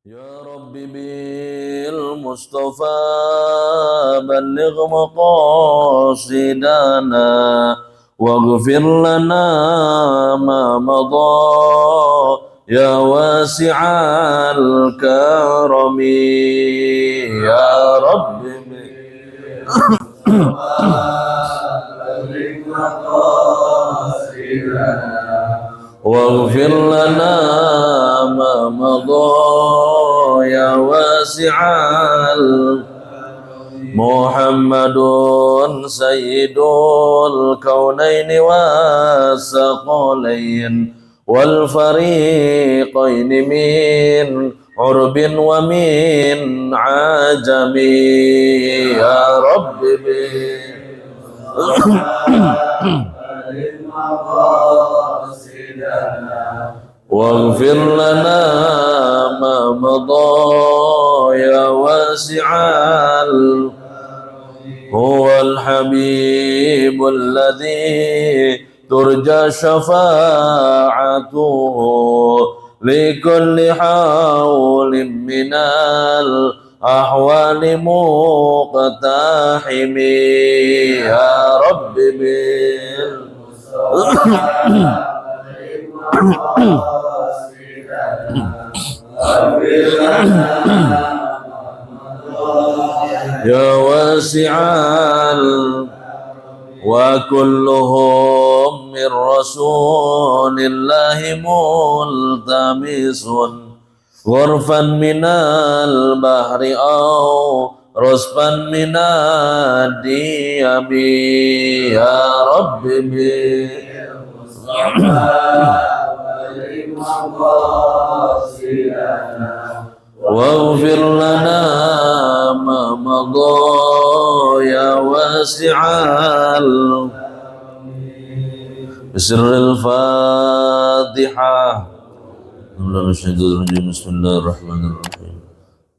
يا رب بالمصطفى بلغ مقاصدنا واغفر لنا ما مضى يا واسع الكرم يا رب بلغ مقاصدنا واغفر لنا ما مضى يا واسع محمد سيد الكونين والثقلين والفريقين من عرب ومن عجم يا رب واغفر لنا ما مضى يا واسع هو الحبيب الذي ترجى شفاعته لكل حول من الأحوال مقتحم يا رب يا واسع وكلهم من رسول الله ملتمس غرفا من البحر أو رصفا من الديم يا رب واغفر لنا ما مضى يا واسع بسر الفاتحة. بسم الله الرحمن الرحيم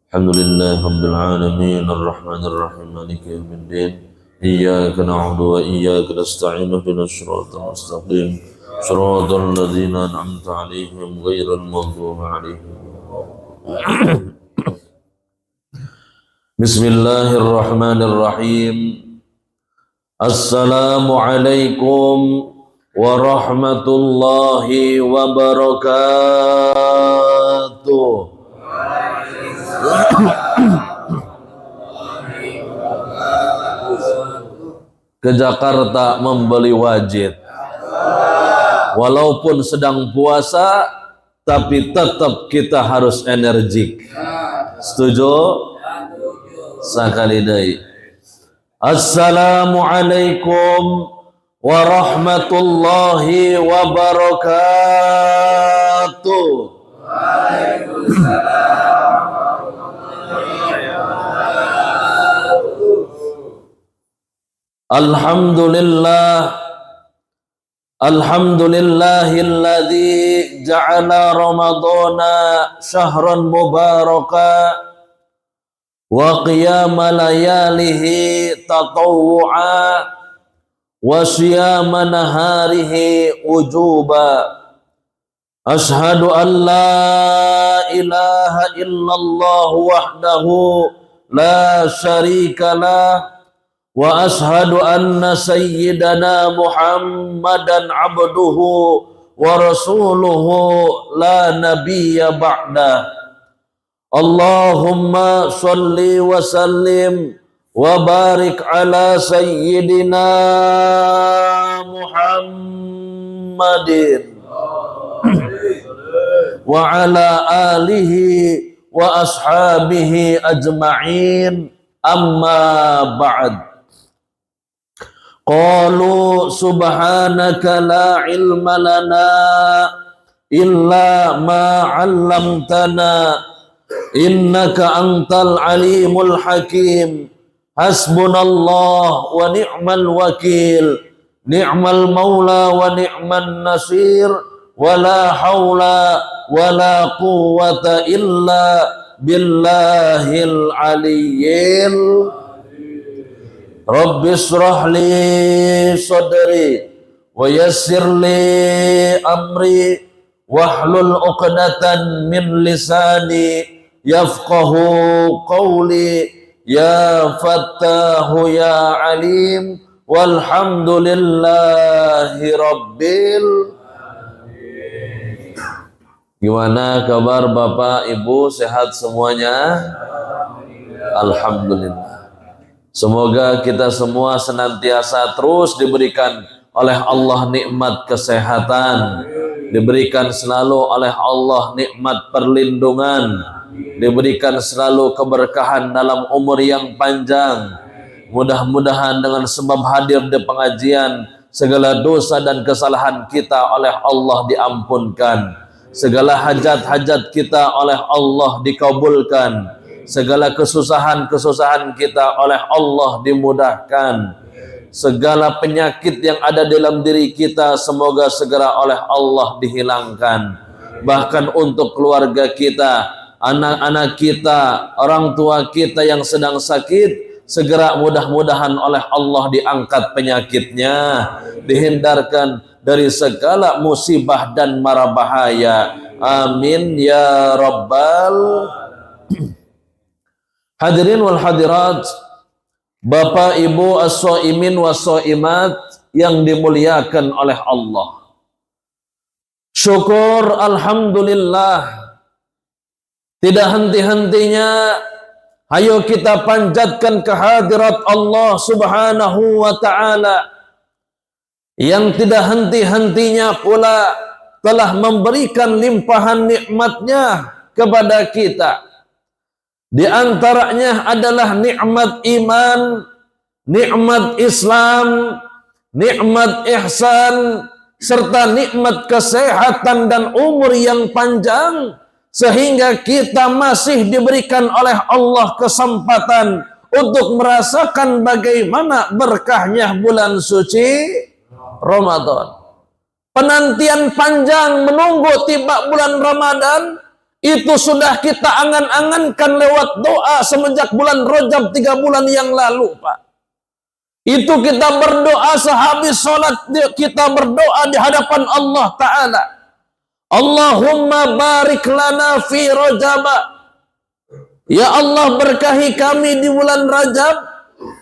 الحمد لله رب العالمين الرحمن الرحيم مالك يوم الدين إياك نعبد وإياك نستعين اهدنا الصراط المستقيم صراط الذين أنعمت عليهم غير المغضوب عليهم. Bismillahirrahmanirrahim. Assalamualaikum warahmatullahi wabarakatuh. Ke Jakarta membeli wajib. Walaupun sedang puasa, tapi tetap kita harus energik. Setuju? Sakali deui. Assalamualaikum warahmatullahi wabarakatuh. Waalaikumsalam. Alhamdulillahilladzi ja'ala ramadhana syahran mubaraka wa qiyama layalihi tatawwu'a wa siyama naharihi ujuba. Ashhadu an la ilaha illallah wahdahu la syarika lah wa ashhadu anna sayyidana Muhammadan abduhu wa rasuluhu la nabiyya ba'dah. Allahumma sholli wa sallim wa barik ala sayyidina Muhammadin wa ala alihi wa ashabihi ajma'in, amma ba'd. Qalu subhanaka la ilma lana illa ma 'allamtana innaka antal alimul hakim. Hasbunallah wa ni'mal wakil, ni'mal maula wa ni'man nasir, wa la hawla wa la quwwata illa billahil aliyyil. Rabbi shrah li sadri wa yassir li amri wahlul uqdatan min lisani yafqahu qawli, ya fattahu ya alim, walhamdulillahi rabbil. Gimana kabar Bapak Ibu, sehat semuanya? Alhamdulillah. Semoga kita semua senantiasa terus diberikan oleh Allah nikmat kesehatan, diberikan selalu oleh Allah nikmat perlindungan, diberikan selalu keberkahan dalam umur yang panjang. Mudah-mudahan dengan sebab hadir di pengajian, segala dosa dan kesalahan kita oleh Allah diampunkan, segala hajat-hajat kita oleh Allah dikabulkan, segala kesusahan-kesusahan kita oleh Allah dimudahkan, segala penyakit yang ada dalam diri kita semoga segera oleh Allah dihilangkan. Bahkan untuk keluarga kita, anak-anak kita, orang tua kita yang sedang sakit, segera mudah-mudahan oleh Allah diangkat penyakitnya, dihindarkan dari segala musibah dan mara bahaya. Amin ya rabbal. Hadirin wal hadirat, Bapak Ibu as-shaimin was-shaimat yang dimuliakan oleh Allah. Syukur alhamdulillah, tidak henti-hentinya ayo kita panjatkan kehadirat Allah Subhanahu wa ta'ala yang tidak henti-hentinya pula telah memberikan limpahan nikmatnya kepada kita. Di antaranya adalah nikmat iman, nikmat Islam, nikmat ihsan, serta nikmat kesehatan dan umur yang panjang, sehingga kita masih diberikan oleh Allah kesempatan untuk merasakan bagaimana berkahnya bulan suci Ramadan. Penantian panjang menunggu tiba bulan Ramadan itu sudah kita angan-angankan lewat doa semenjak bulan Rajab 3 bulan yang lalu, Pak. Itu kita berdoa sehabis sholat, kita berdoa di hadapan Allah Ta'ala. Allahumma barik lana fi Rajab. Ya Allah, berkahi kami di bulan Rajab.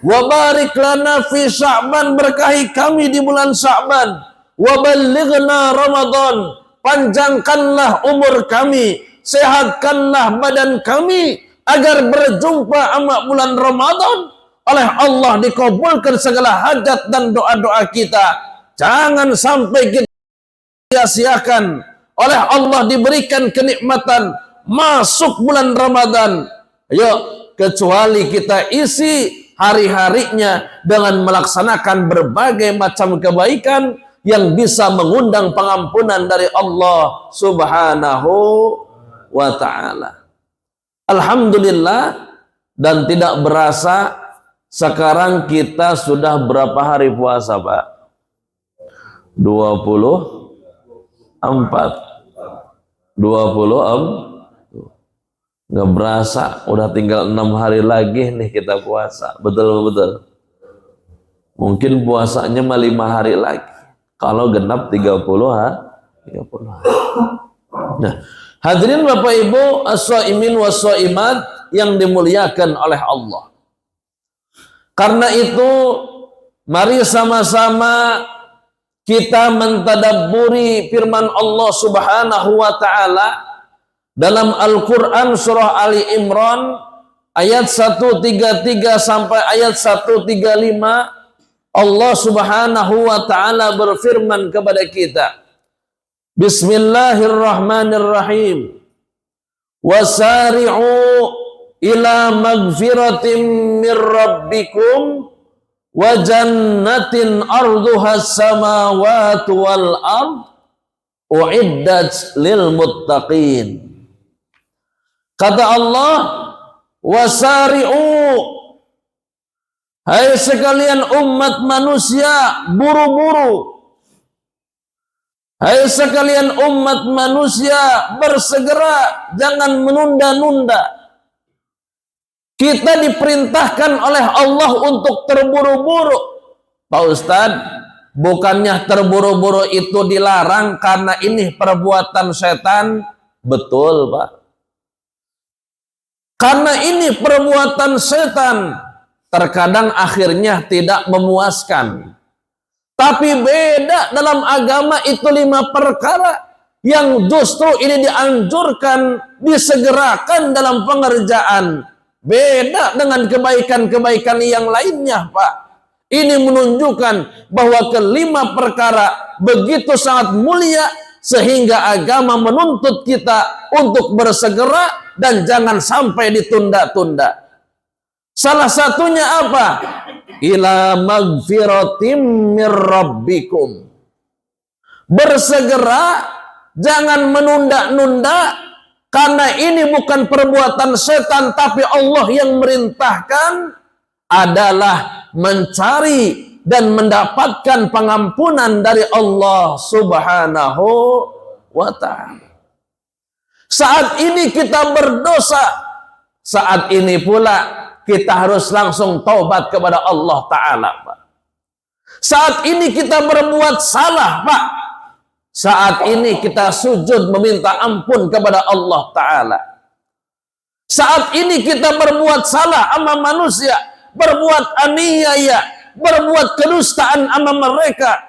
Wa barik lana fi Sya'ban, berkahi kami di bulan Sya'ban. Wa ballighna Ramadan, panjangkanlah umur kami, sehatkanlah badan kami agar berjumpa sama bulan Ramadan, oleh Allah dikabulkan segala hajat dan doa-doa kita. Jangan sampai kita sia-siakan oleh Allah diberikan kenikmatan masuk bulan Ramadan. Ayo, kecuali kita isi hari-harinya dengan melaksanakan berbagai macam kebaikan yang bisa mengundang pengampunan dari Allah Subhanahu wa ta'ala. Alhamdulillah, dan tidak berasa sekarang kita sudah berapa hari puasa, Pak? 24. Nggak berasa, udah tinggal 6 hari lagi nih kita puasa. Betul-betul. Mungkin puasanya mah 5 hari lagi. Kalau genap 30 hari. Nah, hadirin Bapak Ibu as-shaimin was-shaimat yang dimuliakan oleh Allah. Karena itu, mari sama-sama kita mentadabburi firman Allah Subhanahu wa ta'ala dalam Al-Quran surah Ali Imran ayat 133 sampai ayat 135. Allah Subhanahu wa ta'ala berfirman kepada kita, Bismillahirrahmanirrahim. Wasari'u ila magfiratin mir rabbikum wa jannatin arduhas samawati wal ard uiddat lil muttaqin. Kata Allah, wasari'u, hai sekalian umat manusia, buru-buru. Hai sekalian umat manusia, bersegera, jangan menunda-nunda. Kita diperintahkan oleh Allah untuk terburu-buru. Pak Ustadz, bukannya terburu-buru itu dilarang karena ini perbuatan setan? Betul, Pak. Karena ini perbuatan setan, terkadang akhirnya tidak memuaskan. Tapi beda dalam agama itu 5 perkara yang justru ini dianjurkan, disegerakan dalam pengerjaan. Beda dengan kebaikan-kebaikan yang lainnya, Pak. Ini menunjukkan bahwa ke-5 perkara begitu sangat mulia sehingga agama menuntut kita untuk bersegera dan jangan sampai ditunda-tunda. Salah satunya apa? Ila magfiratim mir rabbikum. Bersegera, jangan menunda-nunda, karena ini bukan perbuatan setan, tapi Allah yang merintahkan adalah mencari dan mendapatkan pengampunan dari Allah Subhanahu wa ta'ala. Saat ini kita berdosa, saat ini pula kita harus langsung taubat kepada Allah Ta'ala, Pak. Saat ini kita berbuat salah, Pak. Saat ini kita sujud meminta ampun kepada Allah Ta'ala. Saat ini kita berbuat salah sama manusia, berbuat aniaya, berbuat kedustaan sama mereka.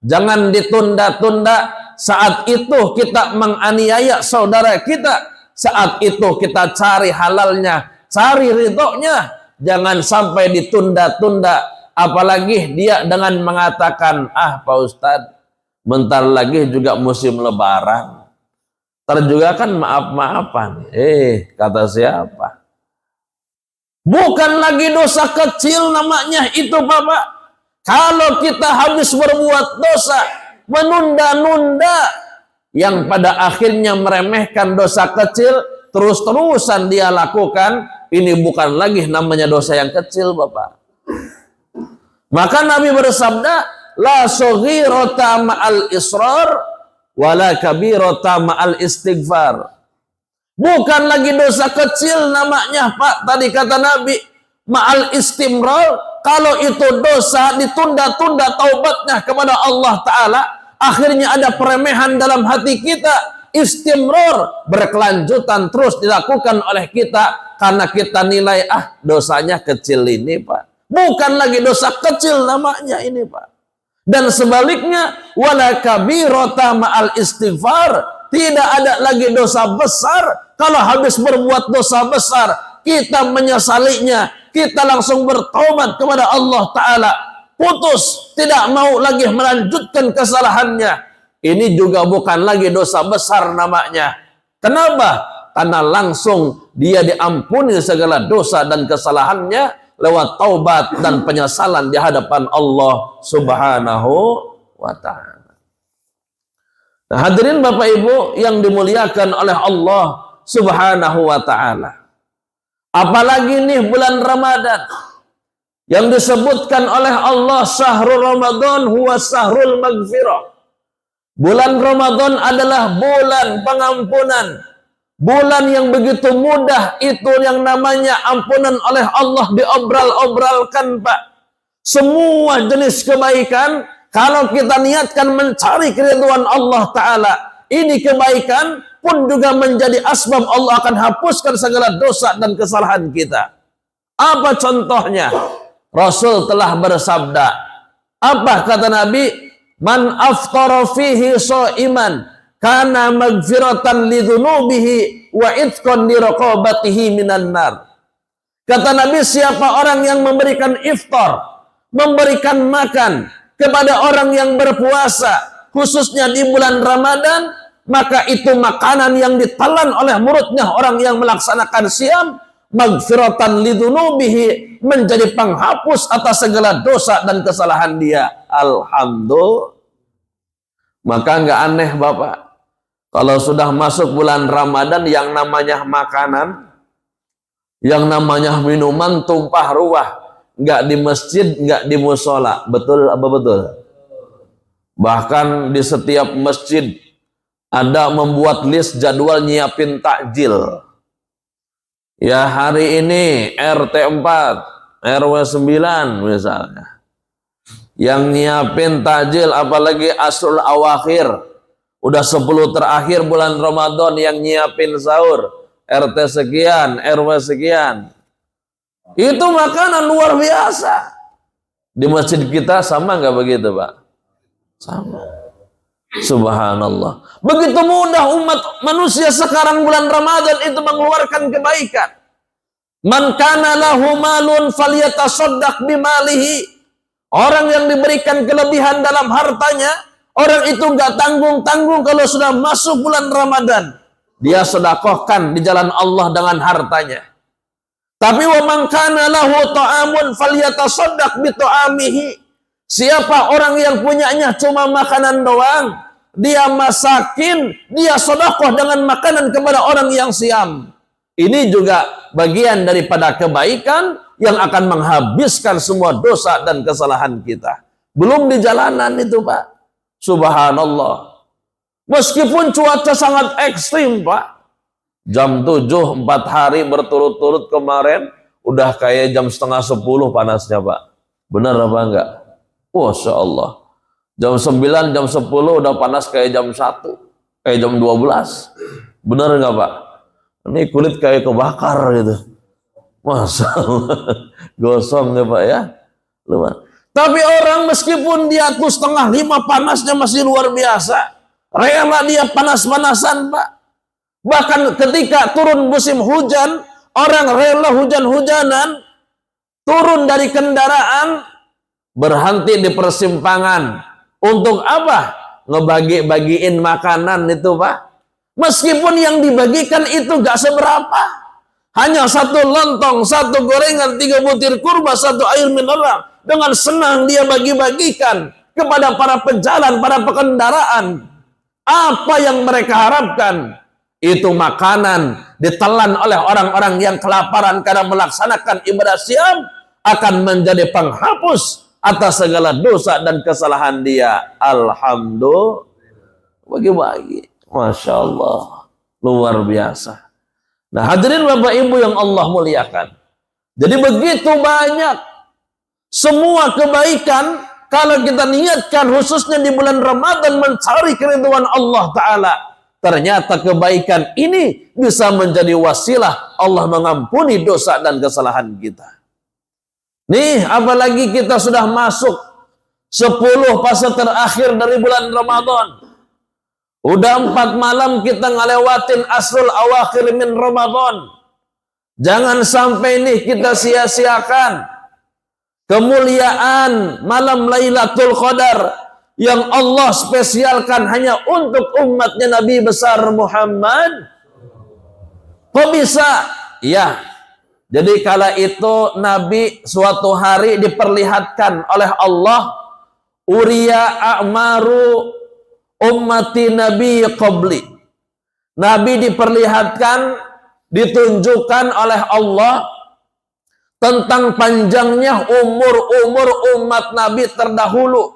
Jangan ditunda-tunda. Saat itu kita menganiaya saudara kita. Saat itu kita cari halalnya, cari ridhonya. Jangan sampai ditunda-tunda. Apalagi dia dengan mengatakan, ah Pak Ustadz, bentar lagi juga musim lebaran. Ntar juga kan maaf-maafan. Kata siapa? Bukan lagi dosa kecil namanya itu, Bapak. Kalau kita habis berbuat dosa, menunda-nunda, yang pada akhirnya meremehkan dosa kecil, terus-terusan dia lakukan, ini bukan lagi namanya dosa yang kecil, Bapak. Maka Nabi bersabda, la saghirata ma'al israr, wala kabirata ma'al istighfar. Bukan lagi dosa kecil namanya, Pak. Tadi kata Nabi, ma'al istimrar, kalau itu dosa ditunda-tunda taubatnya kepada Allah Ta'ala, akhirnya ada peremehan dalam hati kita. Istimrar, berkelanjutan terus dilakukan oleh kita karena kita nilai, dosanya kecil ini, Pak. Bukan lagi dosa kecil namanya ini, Pak. Dan sebaliknya, wala kabirata ma'al istighfar, tidak ada lagi dosa besar. Kalau habis berbuat dosa besar, kita menyesalinya, kita langsung bertobat kepada Allah Ta'ala, putus, tidak mau lagi melanjutkan kesalahannya. Ini juga bukan lagi dosa besar namanya. Kenapa? Karena langsung dia diampuni segala dosa dan kesalahannya lewat taubat dan penyesalan di hadapan Allah Subhanahu wa Ta'ala. Nah, hadirin Bapak Ibu yang dimuliakan oleh Allah Subhanahu wa Ta'ala. Apalagi nih bulan Ramadan yang disebutkan oleh Allah, syahrul Ramadan huwa syahrul maghfirah. Bulan Ramadan adalah bulan pengampunan. Bulan yang begitu mudah itu yang namanya ampunan oleh Allah diobral-obralkan, Pak. Semua jenis kebaikan, kalau kita niatkan mencari keridhaan Allah Ta'ala, ini kebaikan pun juga menjadi asbab Allah akan hapuskan segala dosa dan kesalahan kita. Apa contohnya? Rasul telah bersabda. Apa kata Nabi? Man aftara fihi sha'iman kana magfiratan lidzunubihi wa itqan liraqabatihi minan nar. Kata Nabi, siapa orang yang memberikan iftar, memberikan makan kepada orang yang berpuasa, khususnya di bulan Ramadan, maka itu makanan yang ditelan oleh mulutnya orang yang melaksanakan siam, magfiratan lidzunubihi, menjadi penghapus atas segala dosa dan kesalahan dia. Alhamdulillah. Maka nggak aneh Bapak, kalau sudah masuk bulan Ramadan, yang namanya makanan, yang namanya minuman tumpah ruah, nggak di masjid, nggak di musola. Betul apa betul? Bahkan di setiap masjid ada membuat list jadwal nyiapin takjil. Ya, hari ini RT 4, RW 9 misalnya, yang nyiapin takjil, apalagi asrul awakhir, udah 10 terakhir bulan Ramadan yang nyiapin sahur. RT sekian, RW sekian. Itu makanan luar biasa. Di masjid kita sama nggak begitu, Pak? Sama. Subhanallah. Begitu mudah umat manusia sekarang bulan Ramadan itu mengeluarkan kebaikan. Man kana lahu malun falyatasaddaq bimalihi. Orang yang diberikan kelebihan dalam hartanya, orang itu nggak tanggung-tanggung kalau sudah masuk bulan Ramadan. Dia sedekahkan di jalan Allah dengan hartanya. Tapi wa man kana lahu ta'amun falyatasaddaq bi ta'amihi. Siapa orang yang punyanya cuma makanan doang, dia masakin, dia sedekah dengan makanan kepada orang yang siam. Ini juga bagian daripada kebaikan yang akan menghabiskan semua dosa dan kesalahan kita. Belum di jalanan itu, Pak. Subhanallah. Meskipun cuaca sangat ekstrim, Pak. Jam 7, 4 hari berturut-turut kemarin, udah kayak jam setengah 10 panasnya, Pak. Benar apa enggak? Masya Allah. Jam 9, jam 10 udah panas kayak jam 1. Kayak jam 12. Benar enggak, Pak? Ini kulit kayak kebakar gitu. Masya Allah. Gosong ya, Pak ya. Lumayan. Tapi orang meskipun dia tuh setengah 5 panasnya masih luar biasa. Rela dia panas-panasan, Pak. Bahkan ketika turun musim hujan, orang rela hujan-hujanan, turun dari kendaraan, berhenti di persimpangan. Untuk apa? Ngebagi-bagiin makanan itu, Pak. Meskipun yang dibagikan itu gak seberapa. Hanya 1 lontong, 1 gorengan, 3 butir kurma, 1 air mineral. Dengan senang dia bagi-bagikan kepada para pejalan, para pengendaraan. Apa yang mereka harapkan? Itu makanan ditelan oleh orang-orang yang kelaparan karena melaksanakan ibadah siam akan menjadi penghapus atas segala dosa dan kesalahan dia. Alhamdulillah. Bagi-bagi. Masya Allah. Luar biasa. Nah, hadirin Bapak Ibu yang Allah muliakan. Jadi begitu banyak semua kebaikan kalau kita niatkan khususnya di bulan Ramadan mencari keridhaan Allah Ta'ala. Ternyata kebaikan ini bisa menjadi wasilah Allah mengampuni dosa dan kesalahan kita. Nih, apalagi kita sudah masuk 10 fase terakhir dari bulan Ramadan. Udah 4 malam kita ngelewatin asrul awakhir min Ramadan. Jangan sampai nih kita sia-siakan kemuliaan malam Lailatul Qadar yang Allah spesialkan hanya untuk umatnya Nabi besar Muhammad. Kok bisa? Ya, jadi kala itu Nabi suatu hari diperlihatkan oleh Allah, Uriya a'maru ummati Nabi qabli. Nabi diperlihatkan, ditunjukkan oleh Allah tentang panjangnya umur umat Nabi terdahulu.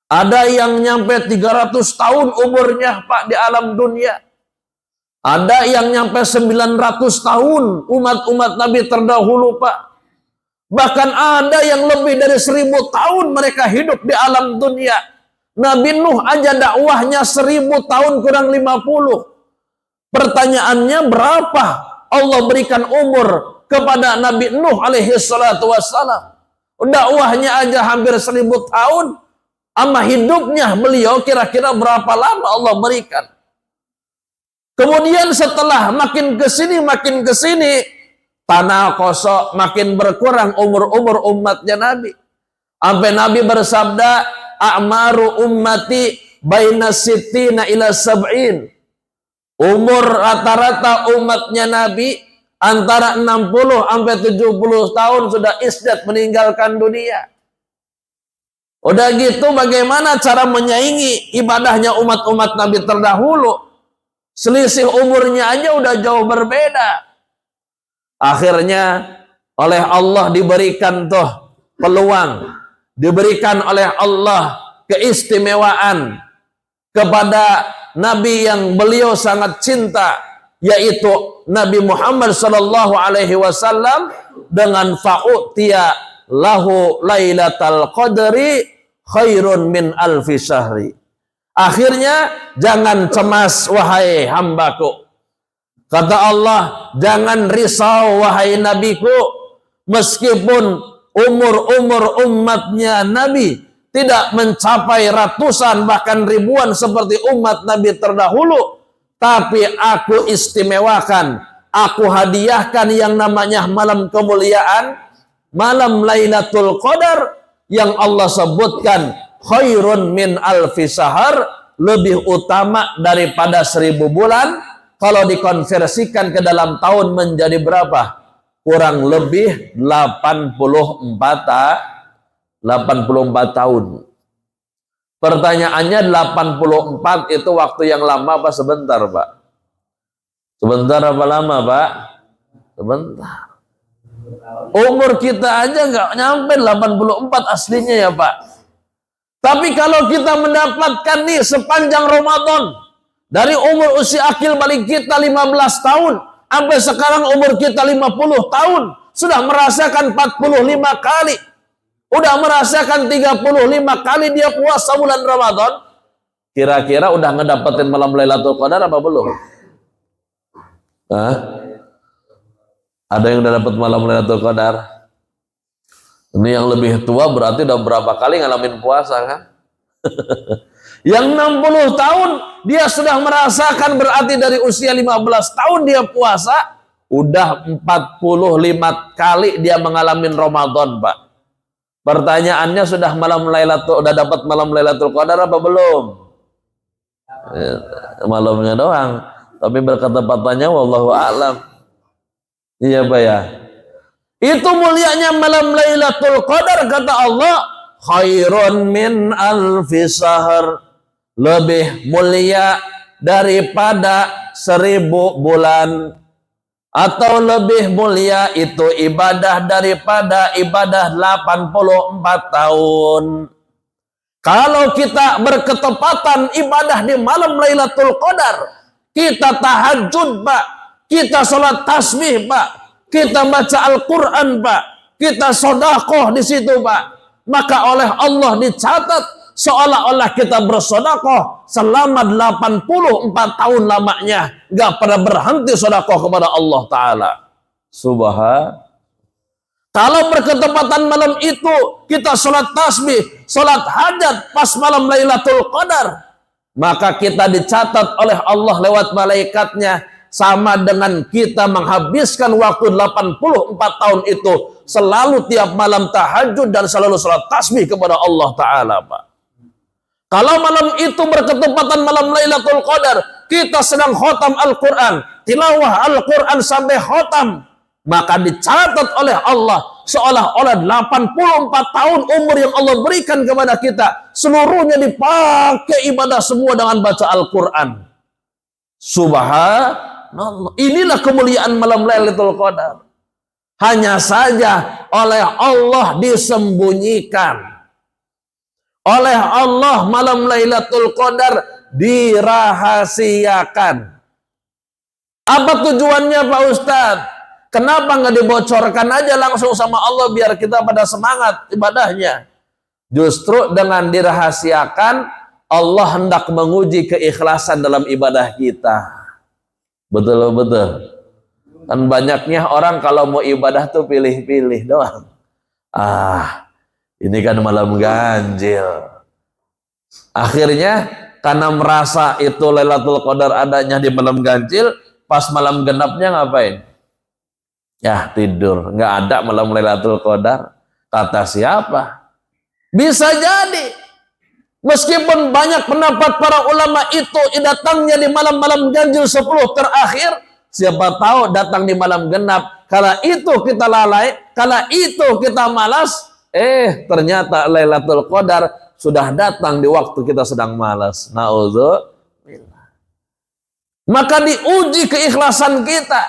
Ada yang nyampe 300 tahun umurnya, Pak, di alam dunia. Ada yang nyampe 900 tahun umat-umat Nabi terdahulu, Pak. Bahkan ada yang lebih dari 1000 tahun mereka hidup di alam dunia. Nabi Nuh aja dakwahnya 1000 tahun kurang 50. Pertanyaannya berapa Allah berikan umur kepada Nabi Nuh alaihi salatu wassalam? Dakwahnya aja hampir 1000 tahun. Ama hidupnya beliau kira-kira berapa lama Allah berikan? Kemudian setelah makin kesini, tanah kosong makin berkurang umur umatnya Nabi. Sampai Nabi bersabda, a'maru ummati baina sittina ila sab'in. Umur rata-rata umatnya Nabi antara 60 sampai 70 tahun sudah isdat meninggalkan dunia. Udah gitu bagaimana cara menyaingi ibadahnya umat-umat Nabi terdahulu? Selisih umurnya aja udah jauh berbeda. Akhirnya oleh Allah diberikan tuh peluang, diberikan oleh Allah keistimewaan kepada Nabi yang beliau sangat cinta, yaitu Nabi Muhammad sallallahu alaihi wasallam dengan fa'utiya lahu lailatal qadri khairun min alfi syahri. Akhirnya jangan cemas wahai hambaku. Kata Allah, jangan risau wahai nabiku, meskipun umur-umur umatnya Nabi tidak mencapai ratusan bahkan ribuan seperti umat Nabi terdahulu, tapi aku istimewakan, aku hadiahkan yang namanya malam kemuliaan, malam Lailatul Qadar, yang Allah sebutkan khairun min alfi syahr, lebih utama daripada 1000 bulan. Kalau dikonversikan ke dalam tahun menjadi berapa? Kurang lebih 84 tahun. Pertanyaannya, 84 itu waktu yang lama apa sebentar, Pak? Sebentar apa lama, Pak? Sebentar. Umur kita aja nggak nyampe 84 aslinya ya, Pak. Tapi kalau kita mendapatkan nih sepanjang Ramadan, dari umur usia akil balik kita 15 tahun, sampai sekarang umur kita 50 tahun, sudah merasakan 45 kali, udah merasakan 35 kali dia puasa bulan Ramadan. Kira-kira udah ngedapetin malam Lailatul Qadar apa belum? Hah? Ada yang udah dapat malam Lailatul Qadar? Ini yang lebih tua berarti udah berapa kali ngalamin puasa kan? Yang 60 tahun dia sudah merasakan, berarti dari usia 15 tahun dia puasa, udah 45 kali dia mengalami Ramadan, Pak. Pertanyaannya, udah dapat malam Lailatul Qadar apa belum? Malamnya doang. Tapi berketepatannya wallahu a'lam. Iya, Pak ya. Itu mulianya malam Lailatul Qadar, kata Allah, khairun min alfi syahr, lebih mulia daripada 1000 bulan, atau lebih mulia itu ibadah daripada ibadah 84 tahun. Kalau kita berketepatan ibadah di malam Lailatul Qadar, kita tahajud, Pak, kita sholat tasbih, Pak, kita baca Al-Quran, Pak, kita sedekah di situ, Pak, maka oleh Allah dicatat seolah-olah kita bersedekah selama 84 tahun lamanya, nggak pernah berhenti sedekah kepada Allah Ta'ala. Subhan. Kalau berketepatan malam itu kita sholat tasbih, sholat hajat pas malam Lailatul Qadar, maka kita dicatat oleh Allah lewat malaikatnya sama dengan kita menghabiskan waktu 84 tahun itu selalu tiap malam tahajud dan selalu sholat tasbih kepada Allah Ta'ala, Pak. Kalau malam itu berketepatan malam Lailatul Qadar, kita sedang khotam Al-Quran, tilawah Al-Quran sampai khotam, maka dicatat oleh Allah seolah-olah 84 tahun umur yang Allah berikan kepada kita, seluruhnya dipakai ibadah semua dengan baca Al-Quran. Subhanallah. Inilah kemuliaan malam Lailatul Qadar. Hanya saja oleh Allah disembunyikan. Oleh Allah malam Lailatul Qadar dirahasiakan. Apa tujuannya, Pak Ustadz? Kenapa nggak dibocorkan aja langsung sama Allah biar kita pada semangat ibadahnya? Justru dengan dirahasiakan, Allah hendak menguji keikhlasan dalam ibadah kita. Betul-betul. Kan banyaknya orang kalau mau ibadah tuh pilih-pilih doang. Ini kan malam ganjil. Akhirnya karena merasa itu Lailatul Qadar adanya di malam ganjil, pas malam genapnya ngapain? Ya tidur. Nggak ada malam Lailatul Qadar. Kata siapa? Bisa jadi. Meskipun banyak pendapat para ulama itu datangnya di malam-malam ganjil 10 terakhir, siapa tahu datang di malam genap. Kala itu kita lalai, kala itu kita malas, ternyata Lailatul Qadar sudah datang di waktu kita sedang malas. Na'udzubillah. Maka diuji keikhlasan kita,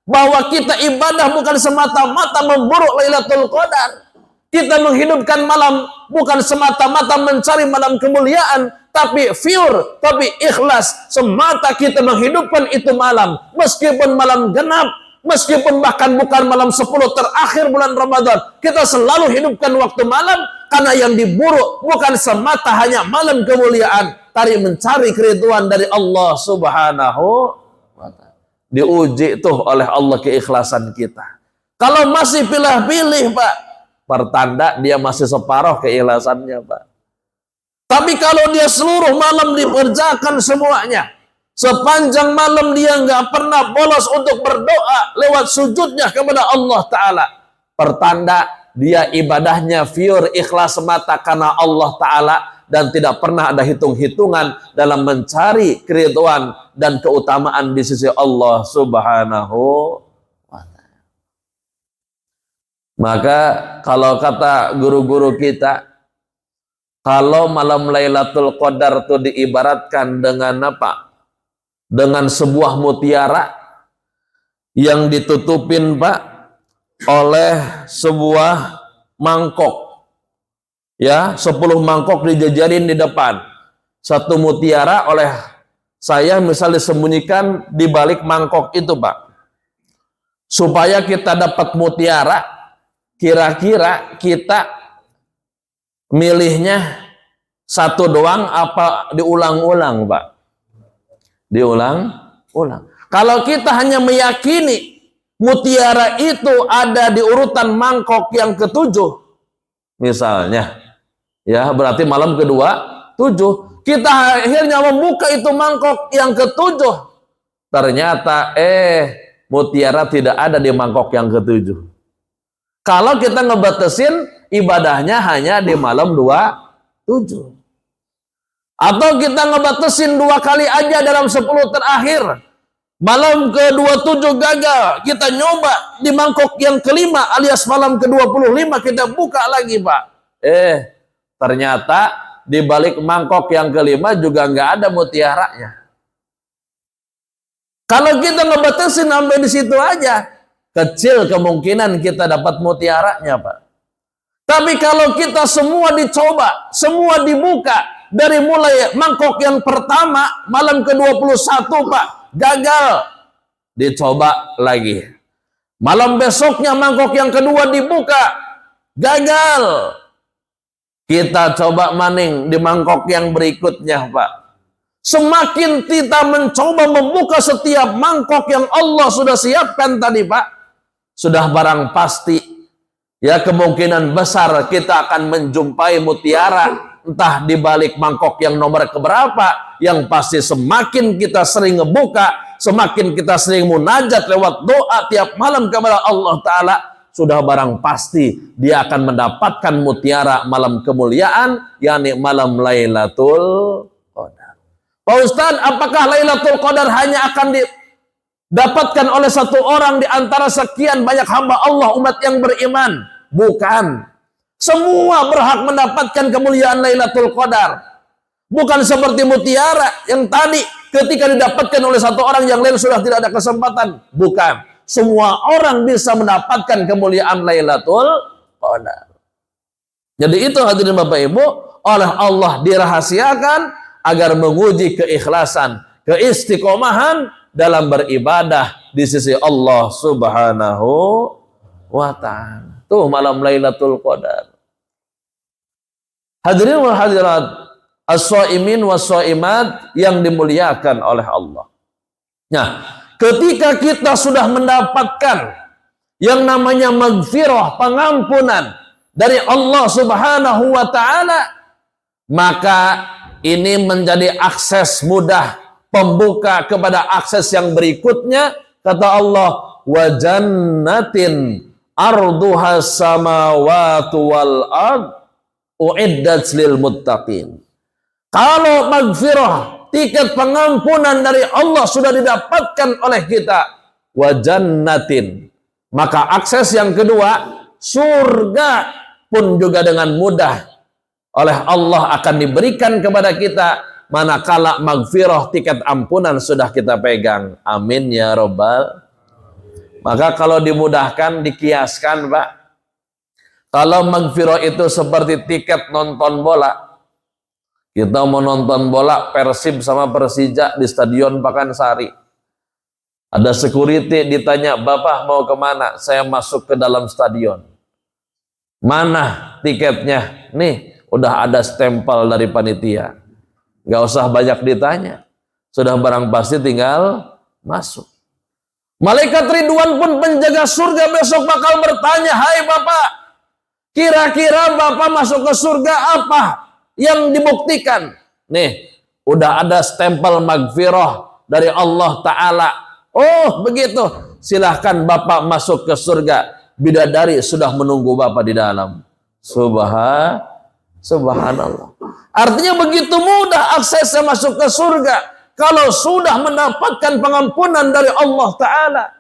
bahwa kita ibadah bukan semata-mata memburu Lailatul Qadar. Kita menghidupkan malam bukan semata-mata mencari malam kemuliaan, tapi pure, tapi ikhlas. Semata kita menghidupkan itu malam, meskipun malam genap, meskipun bahkan bukan malam 10 terakhir bulan Ramadan, kita selalu hidupkan waktu malam, karena yang diburu bukan semata hanya malam kemuliaan, tapi mencari keriduan dari Allah Subhanahu wa Ta'ala. diuji tuh oleh Allah keikhlasan kita. Kalau masih pilih-pilih Pak, pertanda dia masih separuh keikhlasannya Pak. Tapi kalau dia seluruh malam dikerjakan semuanya, sepanjang malam dia nggak pernah bolos untuk berdoa lewat sujudnya kepada Allah Ta'ala, pertanda dia ibadahnya pure ikhlas semata karena Allah Ta'ala dan tidak pernah ada hitung-hitungan dalam mencari keridhaan dan keutamaan di sisi Allah Subhanahu wa Ta'ala. Maka kalau kata guru-guru kita, kalau malam Lailatul Qadar itu diibaratkan dengan apa? Dengan sebuah mutiara yang ditutupin Pak oleh sebuah mangkok. Ya, 10 mangkok dijajarin di depan. Satu mutiara oleh saya misal disembunyikan di balik mangkok itu Pak. Supaya kita dapat mutiara, kira-kira kita milihnya satu doang apa diulang-ulang Pak? Diulang-ulang. Kalau kita hanya meyakini mutiara itu ada di urutan mangkok yang ketujuh, misalnya, ya berarti malam kedua 7. Kita akhirnya membuka itu mangkok yang ketujuh, ternyata mutiara tidak ada di mangkok yang ketujuh. Kalau kita ngebatasin ibadahnya hanya di malam 27. Atau kita ngebatasin 2 kali aja dalam 10 terakhir. Malam ke-27 gagal, kita nyoba di mangkok yang kelima alias malam ke-25 kita buka lagi Pak. Ternyata di balik mangkok yang kelima juga nggak ada mutiaranya. Kalau kita ngebatasin sampai di situ aja, kecil kemungkinan kita dapat mutiaranya Pak. Tapi kalau kita semua dicoba, semua dibuka, dari mulai mangkok yang pertama, malam ke-21 Pak, gagal, dicoba lagi. Malam besoknya mangkok yang kedua dibuka, gagal. Kita coba maning di mangkok yang berikutnya Pak. Semakin kita mencoba membuka setiap mangkok yang Allah sudah siapkan tadi Pak, sudah barang pasti ya kemungkinan besar kita akan menjumpai mutiara entah di balik mangkok yang nomor keberapa. Yang pasti semakin kita sering ngebuka, semakin kita sering munajat lewat doa tiap malam kepada Allah Ta'ala, sudah barang pasti dia akan mendapatkan mutiara malam kemuliaan, yakni malam Lailatul Qadar. Pak Ustadz, apakah Lailatul Qadar hanya akan dapatkan oleh satu orang di antara sekian banyak hamba Allah umat yang beriman? Bukan. Semua berhak mendapatkan kemuliaan Lailatul Qadar. Bukan seperti mutiara yang tadi ketika didapatkan oleh satu orang yang lain sudah tidak ada kesempatan. Bukan. Semua orang bisa mendapatkan kemuliaan Lailatul Qadar. Jadi itu hadirin Bapak Ibu, oleh Allah dirahasiakan agar menguji keikhlasan, keistiqomahan dalam beribadah di sisi Allah Subhanahu wa Ta'ala. Tuh malam Lailatul Qadar. Hadirin wal hadirat, as-shaimin was-shaimat yang dimuliakan oleh Allah. Nah, ketika kita sudah mendapatkan yang namanya maghfirah, pengampunan dari Allah Subhanahu wa Ta'ala, maka ini menjadi akses mudah, pembuka kepada akses yang berikutnya. Kata Allah, wa jannatin arduha samawati wal ard uiddat lil muttaqin. Kalau maghfirah, tiket pengampunan dari Allah sudah didapatkan oleh kita, wa jannatin, maka akses yang kedua, surga pun juga dengan mudah oleh Allah akan diberikan kepada kita manakala maghfirah, tiket ampunan sudah kita pegang. Amin ya robbal. Maka kalau dimudahkan, dikiaskan Pak, kalau maghfirah itu seperti tiket nonton bola. Kita mau nonton bola Persib sama Persija di Stadion Pakansari. Ada security ditanya, Bapak mau kemana? Saya masuk ke dalam stadion. Mana tiketnya? Nih, udah ada stempel dari panitia. Gak usah banyak ditanya. Sudah barang pasti tinggal masuk. Malaikat Ridwan pun penjaga surga besok bakal bertanya, hai Bapak, kira-kira Bapak masuk ke surga apa yang dibuktikan? Nih, udah ada stempel magfirah dari Allah Ta'ala. Oh begitu, silahkan Bapak masuk ke surga. Bidadari sudah menunggu Bapak di dalam. Subhanallah. Artinya begitu mudah aksesnya masuk ke surga. Kalau sudah mendapatkan pengampunan dari Allah Ta'ala,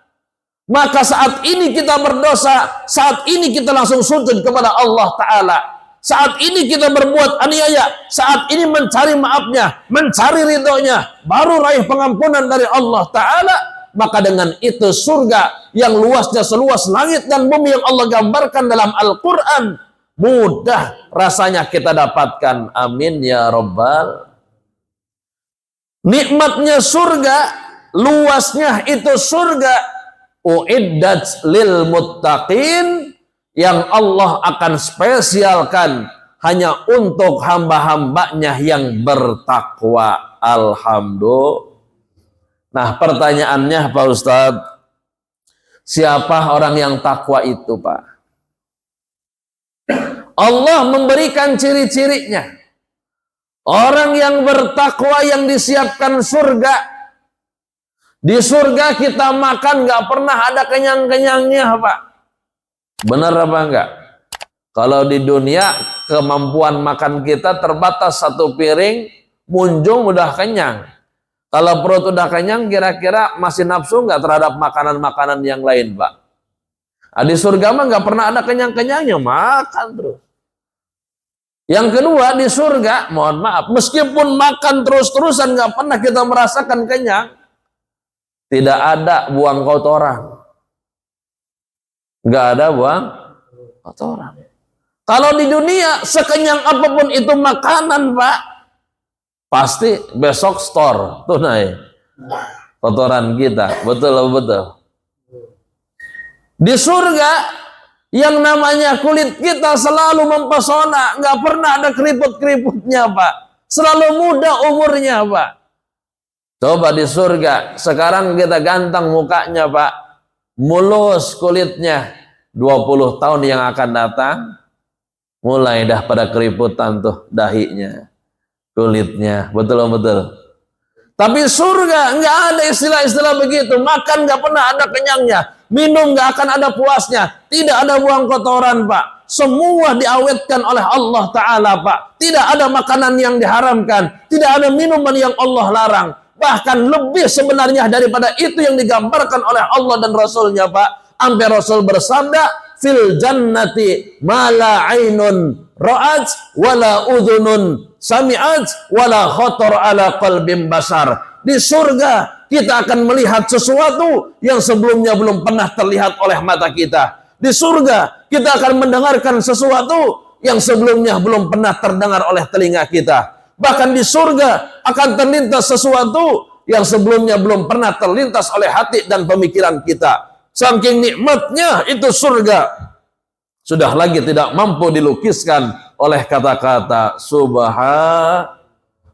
maka saat ini kita berdosa, saat ini kita langsung sujud kepada Allah Ta'ala, saat ini kita berbuat aniaya, saat ini mencari maafnya, mencari ridhonya, baru raih pengampunan dari Allah Ta'ala. Maka dengan itu surga yang luasnya seluas langit dan bumi yang Allah gambarkan dalam Al-Quran, mudah rasanya kita dapatkan. Amin ya Rabbal. Nikmatnya surga, luasnya itu surga, uiddat lil muttaqin, yang Allah akan spesialkan hanya untuk hamba-hambanya yang bertakwa. Alhamdulillah. Nah pertanyaannya Pak Ustadz, siapa orang yang takwa itu Pak? Allah memberikan ciri-cirinya. Orang yang bertakwa yang disiapkan surga. Di surga kita makan nggak pernah ada kenyang-kenyangnya Pak. Benar apa enggak? Kalau di dunia kemampuan makan kita terbatas, satu piring munjung udah kenyang. Kalau perut udah kenyang, kira-kira masih nafsu nggak terhadap makanan-makanan yang lain Pak? Nah, di surga mah nggak pernah ada kenyang-kenyangnya, makan terus. Yang kedua, di surga, mohon maaf, meskipun makan terus-terusan nggak pernah kita merasakan kenyang, tidak ada buang kotoran. Nggak ada buang kotoran. Kalau di dunia, sekenyang apapun itu makanan, Pak, pasti besok store, tunai kotoran kita. Betul. Di surga, yang namanya kulit kita selalu mempesona, nggak pernah ada keriput-keriputnya Pak, selalu muda umurnya Pak. Coba di surga, sekarang kita ganteng mukanya Pak, mulus kulitnya, 20 tahun yang akan datang, mulai dah pada keriputan tuh dahinya, kulitnya, betul. Tapi surga nggak ada istilah-istilah begitu, makan nggak pernah ada kenyangnya, minum nggak akan ada puasnya, tidak ada buang kotoran Pak. Semua diawetkan oleh Allah Ta'ala Pak. Tidak ada makanan yang diharamkan, tidak ada minuman yang Allah larang. Bahkan lebih sebenarnya daripada itu yang digambarkan oleh Allah dan Rasulnya Pak. Sampai Rasul bersabda, fil jannati ma la ainun ra'at wala udhunun sami'at wala khatar ala qalbin basar. Di surga kita akan melihat sesuatu yang sebelumnya belum pernah terlihat oleh mata kita. Di surga kita akan mendengarkan sesuatu yang sebelumnya belum pernah terdengar oleh telinga kita. Bahkan di surga akan terlintas sesuatu yang sebelumnya belum pernah terlintas oleh hati dan pemikiran kita. Saking nikmatnya itu surga, sudah lagi tidak mampu dilukiskan oleh kata-kata subhan.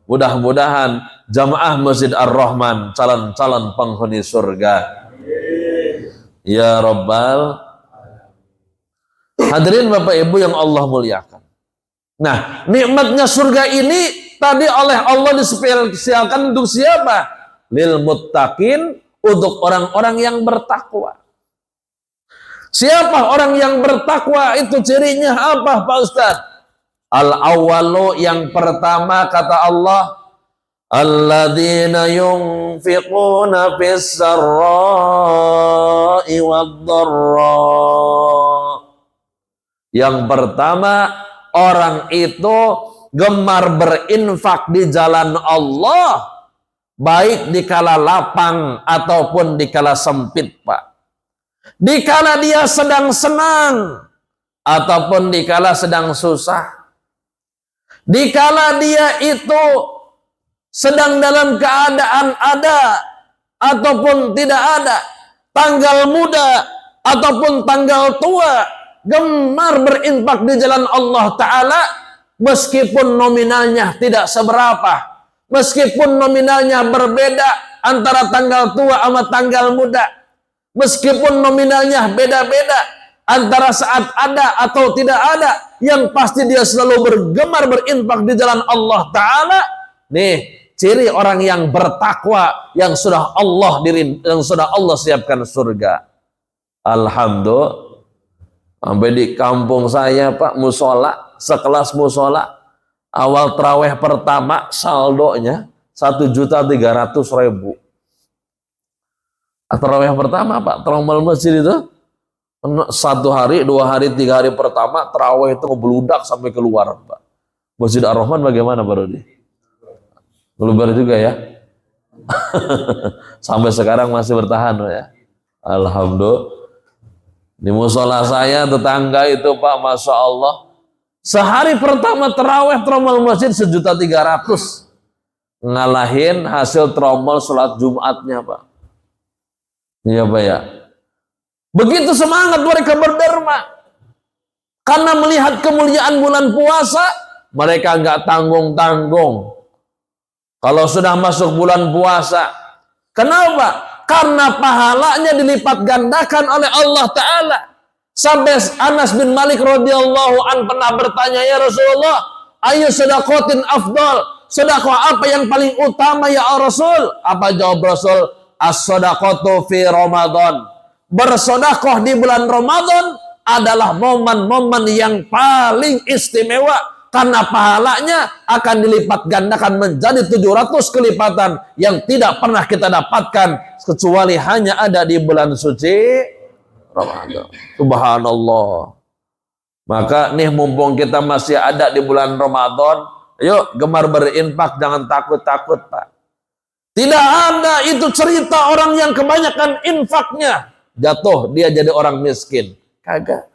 Mudah-mudahan jamaah Masjid Ar-Rahman calon-calon penghuni surga. Ya Rabbal. Hadirin Bapak Ibu yang Allah muliakan. Nah, nikmatnya surga ini tadi oleh Allah dispesialkan untuk siapa? Lil muttaqin, untuk orang-orang yang bertakwa. Siapa orang yang bertakwa itu cirinya apa Pak Ustaz? Al-awwalu, yang pertama kata Allah, alladzina yunfiquna fis sarra'i wad-dharra. Yang pertama, orang itu gemar berinfak di jalan Allah, baik di kala lapang ataupun di kala sempit Pak. Di kala dia sedang senang ataupun di kala sedang susah. Di kala dia itu sedang dalam keadaan ada ataupun tidak ada, tanggal muda ataupun tanggal tua, gemar berinfak di jalan Allah Ta'ala, meskipun nominalnya tidak seberapa, meskipun nominalnya berbeda antara tanggal tua sama tanggal muda. Meskipun nominalnya beda-beda antara saat ada atau tidak ada, yang pasti dia selalu bergemar berinfak di jalan Allah Ta'ala. Nih, ciri orang yang bertakwa, yang sudah Allah siapkan surga. Alhamdulillah. Sampai di kampung saya, Pak, musola, sekelas musola, awal tarawih pertama saldonya 1.300.000. Tarawih pertama, Pak, tarawih masjid itu 1 hari, 2 hari, 3 hari pertama tarawih itu ngebludak sampai keluar, Pak. Masjid Ar-Rahman bagaimana, Pak Rudi? Keluar juga ya. Sampai sekarang masih bertahan, Pak, ya. Alhamdulillah. Di musola saya tetangga itu, Pak, Masya Allah, sehari pertama tarawih tromol masjid 1.300.000, ngalahin hasil tromol sholat Jumatnya, Pak. Iya, Pak, ya. Begitu semangat mereka berderma karena melihat kemuliaan bulan puasa. Mereka nggak tanggung-tanggung kalau sudah masuk bulan puasa. Kenapa? Karena pahalanya dilipat gandakan oleh Allah Ta'ala. Sampai Anas bin Malik radhiyallahu an pernah bertanya, ya Rasulullah, ayo sedekahtin afdal, sedekah apa yang paling utama ya Rasul? Apa jawab Rasul? As-sadaqatu fi Ramadan. Bersedekah di bulan Ramadan adalah momen-momen yang paling istimewa, karena pahalanya akan dilipat gandakan menjadi 700 kelipatan yang tidak pernah kita dapatkan kecuali hanya ada di bulan suci Ramadan. Subhanallah. Maka nih, mumpung kita masih ada di bulan Ramadan, yuk gemar berinfak, jangan takut-takut, Pak. Tidak ada itu cerita orang yang kebanyakan infaknya jatuh dia jadi orang miskin. Kagak.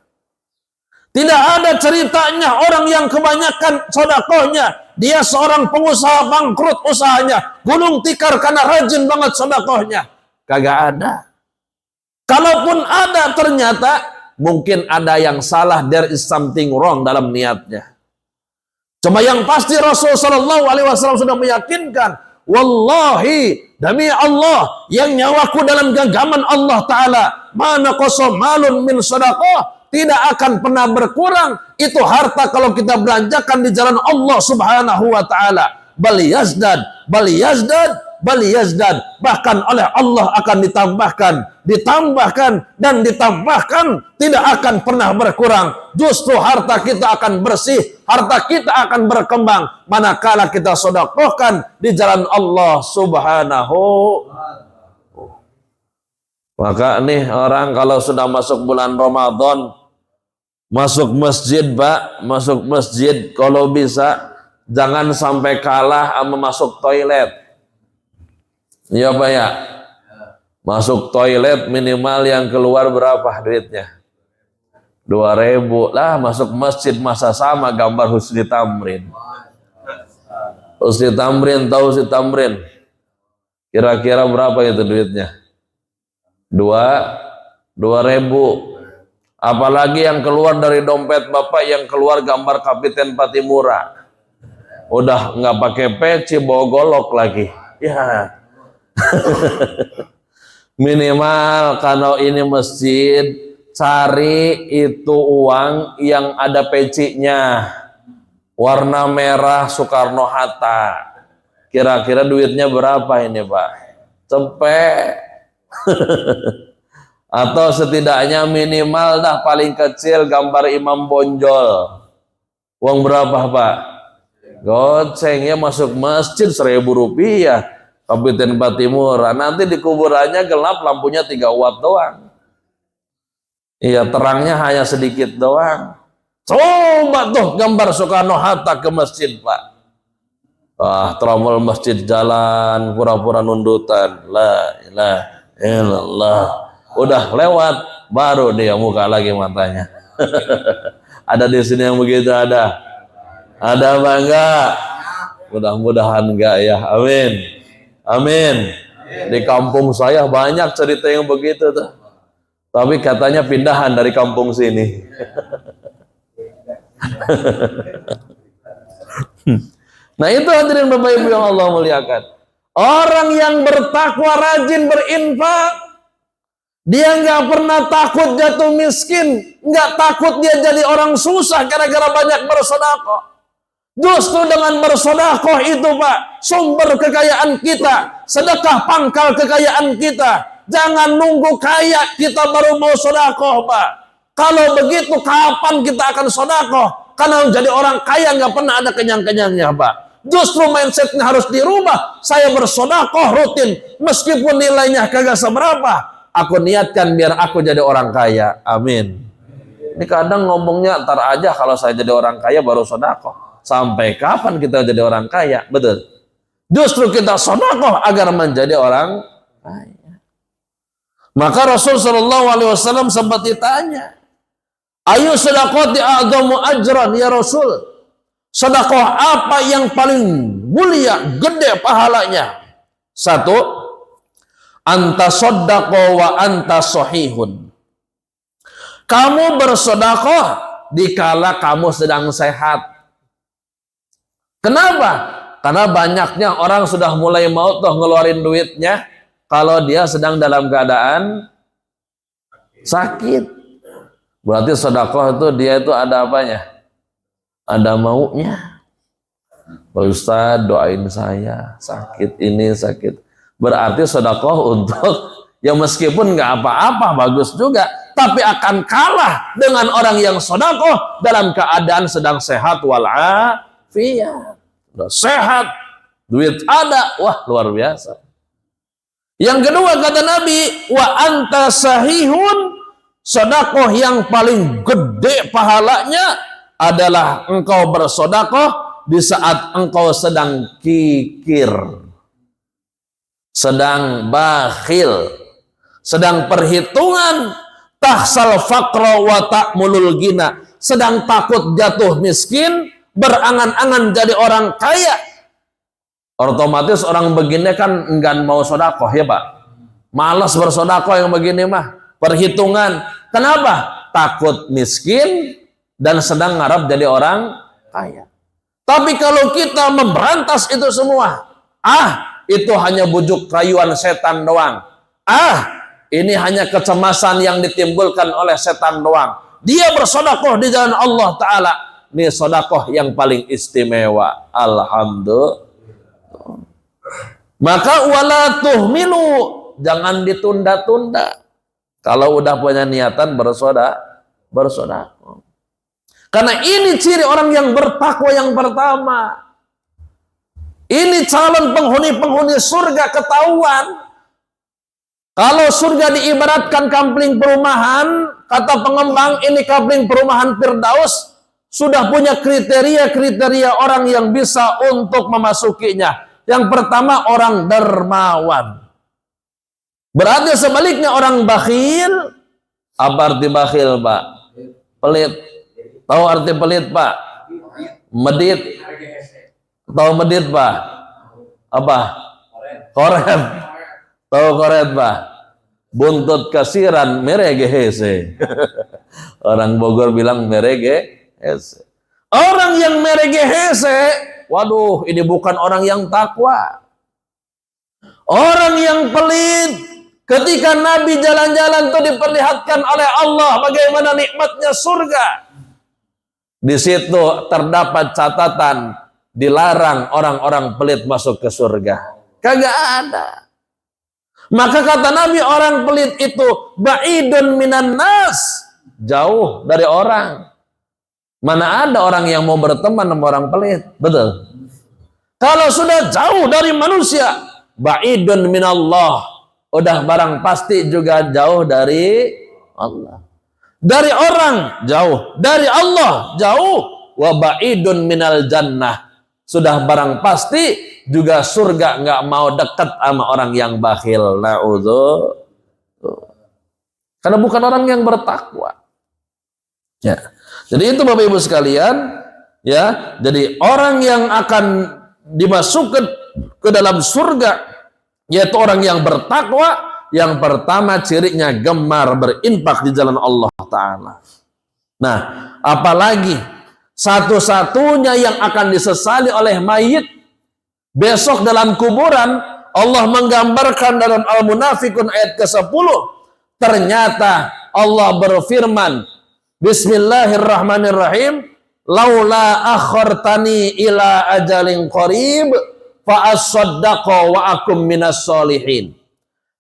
Tidak ada ceritanya orang yang kebanyakan sedekahnya dia seorang pengusaha bangkrut usahanya, gulung tikar karena rajin banget sedekahnya. Kagak ada. Kalaupun ada, ternyata mungkin ada yang salah, there is something wrong dalam niatnya. Cuma yang pasti Rasul Shallallahu Alaihi Wasallam sudah meyakinkan, wallahi, demi Allah yang nyawaku dalam genggaman Allah Ta'ala, mana qasa malun min sedekah, tidak akan pernah berkurang itu harta kalau kita belanjakan di jalan Allah Subhanahu wa Ta'ala. Bal yazdad, bal yazdad, bal yazdad. Bahkan oleh Allah akan ditambahkan dan ditambahkan, tidak akan pernah berkurang. Justru harta kita akan bersih, harta kita akan berkembang manakala kita sedekahkan di jalan Allah Subhanahu. Maka nih orang kalau sudah masuk bulan Ramadan, masuk masjid, Pak, masuk masjid kalau bisa jangan sampai kalah sama masuk toilet. Iya, Pak, ya. Masuk toilet minimal yang keluar berapa duitnya? 2.000 lah. Masuk masjid masa sama gambar Husni Tamrin. Husni Tamrin, tahu Husni Tamrin? Kira-kira berapa itu duitnya? 2.000. Apalagi yang keluar dari dompet Bapak yang keluar gambar Kapiten Patimura. Udah nggak pakai peci, bawa golok lagi. Ya. Minimal kalau ini masjid, cari itu uang yang ada pecinya. Warna merah Soekarno-Hatta. Kira-kira duitnya berapa ini, Pak? Cepet. Atau setidaknya minimal dah paling kecil gambar Imam Bonjol. Uang berapa, Pak? Gocengnya masuk masjid 1.000 rupiah. Kapiten Patimura. Nanti di kuburannya gelap, lampunya 3 watt doang. Iya, terangnya hanya sedikit doang. Coba tuh gambar Soekarno-Hatta ke masjid, Pak. Wah, tromol masjid jalan, pura-pura nundutan. La ilaha illallah. Udah lewat, baru dia muka lagi matanya. Ada di sini yang begitu, ada? Ada apa enggak? Mudah-mudahan enggak ya. Amin. Amin. Di kampung saya banyak cerita yang begitu tuh. Tapi katanya pindahan dari kampung sini. Nah itu hadirin Bapak Ibu yang Allah muliakan. Orang yang bertakwa rajin berinfak, Dia nggak pernah takut jatuh miskin, nggak takut dia jadi orang susah gara-gara banyak bersedekah. Justru dengan bersedekah itu, Pak, sumber kekayaan kita, sedekah pangkal kekayaan kita. Jangan nunggu kaya kita baru mau sedekah, Pak. Kalau begitu kapan kita akan sedekah? Karena jadi orang kaya nggak pernah ada kenyang-kenyangnya, Pak. Justru mindsetnya harus dirubah. Saya bersedekah rutin, meskipun nilainya kagak seberapa. Aku niatkan biar aku jadi orang kaya. Amin. Ini kadang ngomongnya ntar aja kalau saya jadi orang kaya baru sedekah. Sampai kapan kita jadi orang kaya? Betul. Justru kita sedekah agar menjadi orang kaya. Maka Rasul Shallallahu Alaihi Wasallam sempat ditanya, ayu sedekati a'dhamu ajran ya Rasul? Sedekah apa yang paling mulia, gede pahalanya? Satu, anta sodakoh wa anta sohihun. Kamu bersedekah dikala kamu sedang sehat. Kenapa? Karena banyaknya orang sudah mulai mau tuh ngeluarin duitnya kalau dia sedang dalam keadaan sakit. Berarti sedekah itu dia itu ada apanya? Ada maunya. Pak Ustadz doain saya sakit ini sakit. Berarti sedekah untuk yang meskipun nggak apa-apa bagus juga, tapi akan kalah dengan orang yang sedekah dalam keadaan sedang sehat walafiat. Udah sehat, duit ada, wah luar biasa. Yang kedua kata Nabi, wa anta sahihun, sedekah yang paling gede pahalanya adalah engkau bersedekah di saat engkau sedang kikir, sedang bakhil, sedang perhitungan, tahsal faqra wa ta'mulul gina, sedang takut jatuh miskin, berangan-angan jadi orang kaya. Otomatis orang begini kan enggan mau sedekah ya Pak. Malas bersedekah yang begini mah. Perhitungan. Kenapa? Takut miskin dan sedang ngarep jadi orang kaya. Tapi kalau kita memberantas itu semua, itu hanya bujuk rayuan setan doang. Ini hanya kecemasan yang ditimbulkan oleh setan doang. Dia bersedekah di jalan Allah Ta'ala. Ini sedekah yang paling istimewa. Alhamdulillah. Maka wala tuhmilu, jangan ditunda-tunda. Kalau udah punya niatan bersedekah. Karena ini ciri orang yang bertakwa yang pertama. Ini calon penghuni-penghuni surga ketahuan. Kalau surga diibaratkan kampling perumahan, kata pengembang ini kampling perumahan Firdaus, sudah punya kriteria-kriteria orang yang bisa untuk memasukinya. Yang pertama orang dermawan. Berarti sebaliknya orang bakhil. Apa arti bakhil Pak? Pelit. Tahu arti pelit Pak? Medit. Tahu medit Pak? Apa? Koret. Tahu koret Pak? Buntut kasiran meregehese. Orang Bogor bilang meregehese. Orang yang meregehese, waduh, ini bukan orang yang takwa. Orang yang pelit. Ketika Nabi jalan-jalan itu diperlihatkan oleh Allah bagaimana nikmatnya surga. Di situ terdapat catatan dilarang orang-orang pelit masuk ke surga. Kagak ada. Maka kata Nabi orang pelit itu ba'idun minan nas, jauh dari orang. Mana ada orang yang mau berteman sama orang pelit? Betul. Kalau sudah jauh dari manusia, ba'idun minallah, udah barang pasti juga jauh dari Allah. Dari orang jauh, dari Allah jauh, wa ba'idun minal jannah, sudah barang pasti juga surga nggak mau dekat sama orang yang bakhil. Na'udzu. Karena bukan orang yang bertakwa. Ya. Jadi itu Bapak Ibu sekalian, ya. Jadi orang yang akan dimasukkan ke dalam surga yaitu orang yang bertakwa, yang pertama cirinya gemar berinfak di jalan Allah Ta'ala. Nah, apalagi satu-satunya yang akan disesali oleh mayit besok dalam kuburan, Allah menggambarkan dalam Al-Munafikun ayat ke-10, Ternyata Allah berfirman, Bismillahirrahmanirrahim, laula akhartani ila ajalin qarib fa asaddaqa wa akum minas solihin.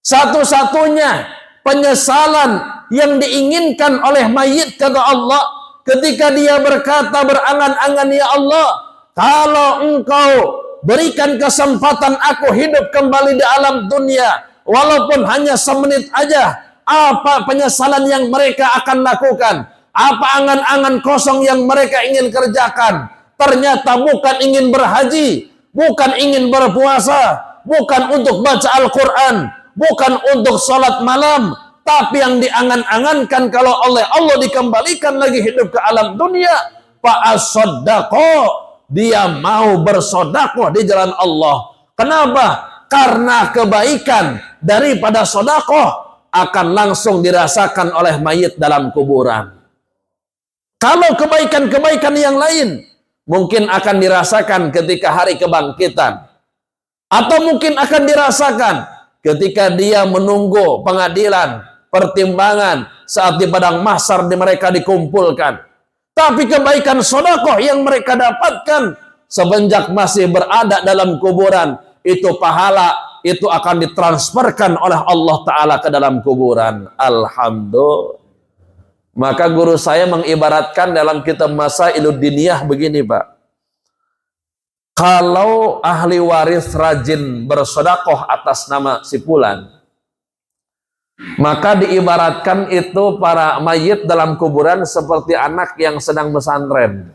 Satu-satunya penyesalan yang diinginkan oleh mayit, kata Allah, ketika dia berkata berangan-angan, ya Allah, kalau engkau berikan kesempatan aku hidup kembali di alam dunia, walaupun hanya semenit aja, apa penyesalan yang mereka akan lakukan? Apa angan-angan kosong yang mereka ingin kerjakan? Ternyata bukan ingin berhaji, bukan ingin berpuasa, bukan untuk baca Al-Quran, bukan untuk sholat malam, tapi yang diangan-angankan kalau oleh Allah dikembalikan lagi hidup ke alam dunia, fa'asoddaqo, dia mau bersodakoh di jalan Allah. Kenapa? Karena kebaikan daripada sodakoh akan langsung dirasakan oleh mayit dalam kuburan. Kalau kebaikan-kebaikan yang lain mungkin akan dirasakan ketika hari kebangkitan, atau mungkin akan dirasakan ketika dia menunggu pengadilan, pertimbangan saat di padang mahsyar mereka dikumpulkan. Tapi kebaikan sedekah yang mereka dapatkan semenjak masih berada dalam kuburan, itu pahala itu akan ditransferkan oleh Allah Ta'ala ke dalam kuburan. Alhamdulillah. Maka guru saya mengibaratkan dalam kitab Masailud Diniyah begini, Pak. Kalau ahli waris rajin bersedekah atas nama si fulan, maka diibaratkan itu para mayit dalam kuburan seperti anak yang sedang pesantren.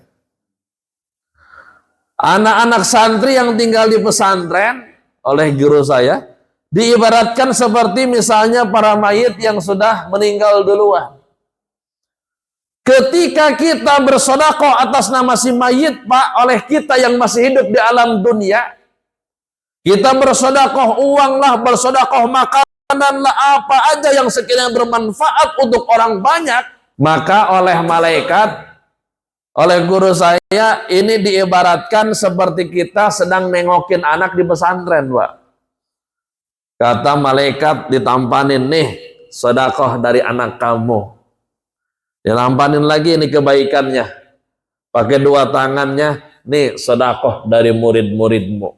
Anak-anak santri yang tinggal di pesantren oleh guru saya diibaratkan seperti misalnya para mayit yang sudah meninggal duluan. Ketika kita bersedekah atas nama si mayit, Pak, oleh kita yang masih hidup di alam dunia, kita bersedekah uang lah, bersedekah makanan lah, apa aja yang sekiranya bermanfaat untuk orang banyak, maka oleh malaikat, oleh guru saya, ini diibaratkan seperti kita sedang nengokin anak di pesantren, Pak. Kata malaikat ditampanin, nih sedekah dari anak kamu. Dilampanin lagi ini kebaikannya. Pakai dua tangannya, nih sedekah dari murid-muridmu.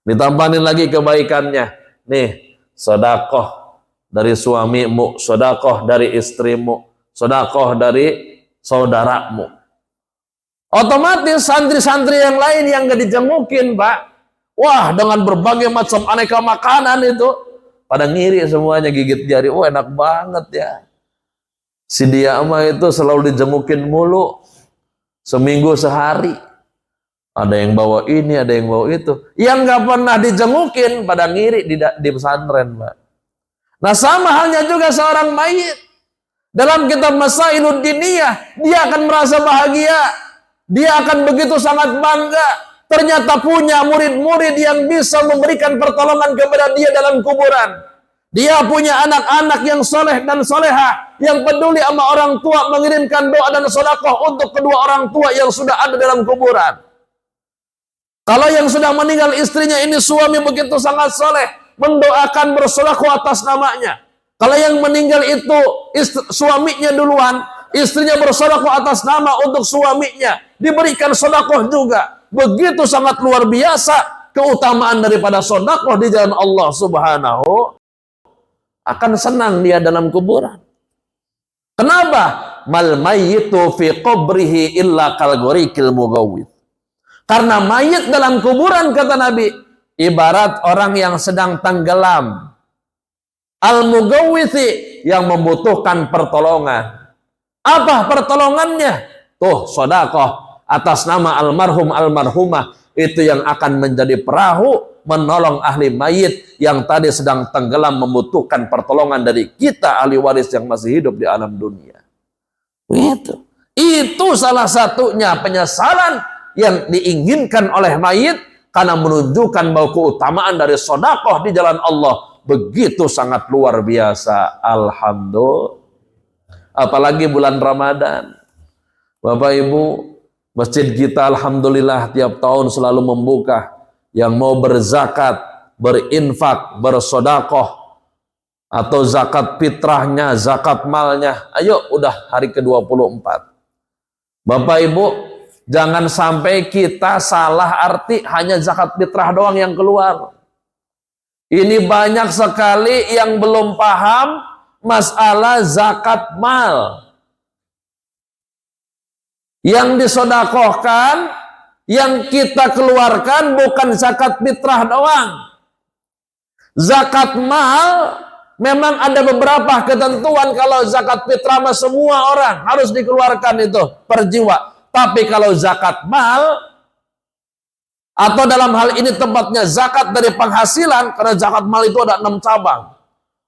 Ditampanin lagi kebaikannya. Nih sedekah dari suamimu, sedekah dari istrimu, sedekah dari saudaramu. Otomatis santri-santri yang lain yang gak dijengukin, Pak, wah, dengan berbagai macam aneka makanan itu pada ngiri semuanya, gigit jari. Wah, enak banget ya. Si dia mah itu selalu dijengukin mulu, seminggu sehari. Ada yang bawa ini, ada yang bawa itu. Yang nggak pernah dijengukin pada ngiri di pesantren, Pak. Nah, sama halnya juga seorang mayit. Dalam kitab Masailud Diniyah, dia akan merasa bahagia. Dia akan begitu sangat bangga. Ternyata punya murid-murid yang bisa memberikan pertolongan kepada dia dalam kuburan. Dia punya anak-anak yang soleh dan soleha, yang peduli sama orang tua, mengirimkan doa dan sedekah untuk kedua orang tua yang sudah ada dalam kuburan. Kalau yang sudah meninggal istrinya ini suami begitu sangat soleh, mendoakan bersedekah atas namanya. Kalau yang meninggal itu suaminya duluan, istrinya bersedekah atas nama untuk suaminya, diberikan sedekah juga. Begitu sangat luar biasa keutamaan daripada sedekah di jalan Allah Subhanahu. Akan senang dia dalam kuburan. Kenapa? Mal mayyitu fi qabrihi illa kal ghurikil mugawwith. Karena mayit dalam kuburan, kata Nabi, ibarat orang yang sedang tenggelam. Al-mugawwithi, yang membutuhkan pertolongan. Apa pertolongannya? Tuh, sedekah atas nama almarhum almarhumah, itu yang akan menjadi perahu menolong ahli mayit yang tadi sedang tenggelam membutuhkan pertolongan dari kita ahli waris yang masih hidup di alam dunia. Itu salah satunya penyesalan yang diinginkan oleh mayit, karena menunjukkan bahwa keutamaan dari sedekah di jalan Allah begitu sangat luar biasa. Alhamdulillah. Apalagi bulan Ramadan. Bapak Ibu, masjid kita alhamdulillah tiap tahun selalu membuka. Yang mau berzakat, berinfak, bersedekah, atau zakat fitrahnya, zakat malnya. Ayo, udah hari ke-24. Bapak Ibu, jangan sampai kita salah arti hanya zakat fitrah doang yang keluar. Ini banyak sekali yang belum paham masalah zakat mal. Yang disodakohkan, yang kita keluarkan bukan zakat fitrah doang. Zakat mal memang ada beberapa ketentuan. Kalau zakat fitrah mah semua orang harus dikeluarkan itu per jiwa. Tapi kalau zakat mal, atau dalam hal ini tempatnya zakat dari penghasilan, karena zakat mal itu ada 6 cabang.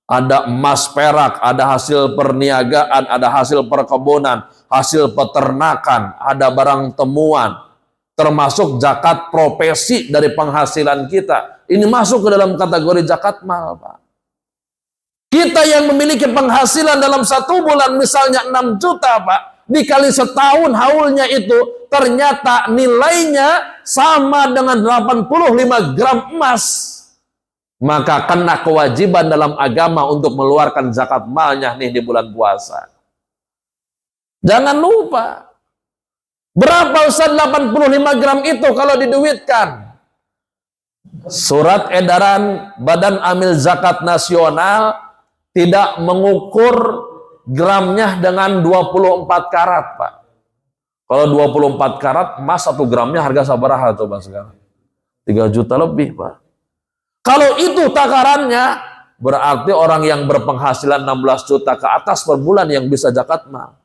Ada emas perak, ada hasil perniagaan, ada hasil perkebunan, hasil peternakan, ada barang temuan, termasuk zakat profesi dari penghasilan kita. Ini masuk ke dalam kategori zakat mal, Pak. Kita yang memiliki penghasilan dalam 1 bulan misalnya 6 juta, Pak, dikali setahun haulnya itu ternyata nilainya sama dengan 85 gram emas. Maka kena kewajiban dalam agama untuk mengeluarkan zakat malnya nih di bulan puasa. Jangan lupa. Berapa Ustaz 85 gram itu kalau diduitkan? Surat edaran Badan Amil Zakat Nasional tidak mengukur gramnya dengan 24 karat, Pak. Kalau 24 karat, emas 1 gramnya harga sabaraha coba sekarang? 3 juta lebih, Pak. Kalau itu takarannya, berarti orang yang berpenghasilan 16 juta ke atas per bulan yang bisa zakat mal.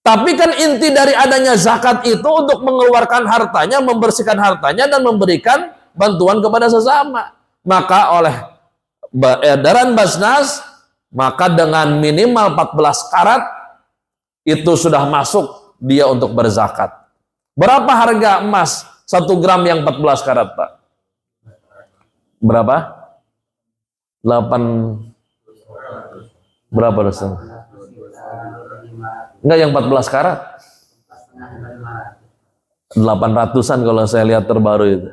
Tapi kan inti dari adanya zakat itu untuk mengeluarkan hartanya, membersihkan hartanya, dan memberikan bantuan kepada sesama. Maka oleh edaran Basnas, maka dengan minimal 14 karat, itu sudah masuk dia untuk berzakat. Berapa harga emas 1 gram yang 14 karat, Pak? Berapa? 8 berapa dosen? Enggak, yang 14 karat 800-an kalau saya lihat terbaru itu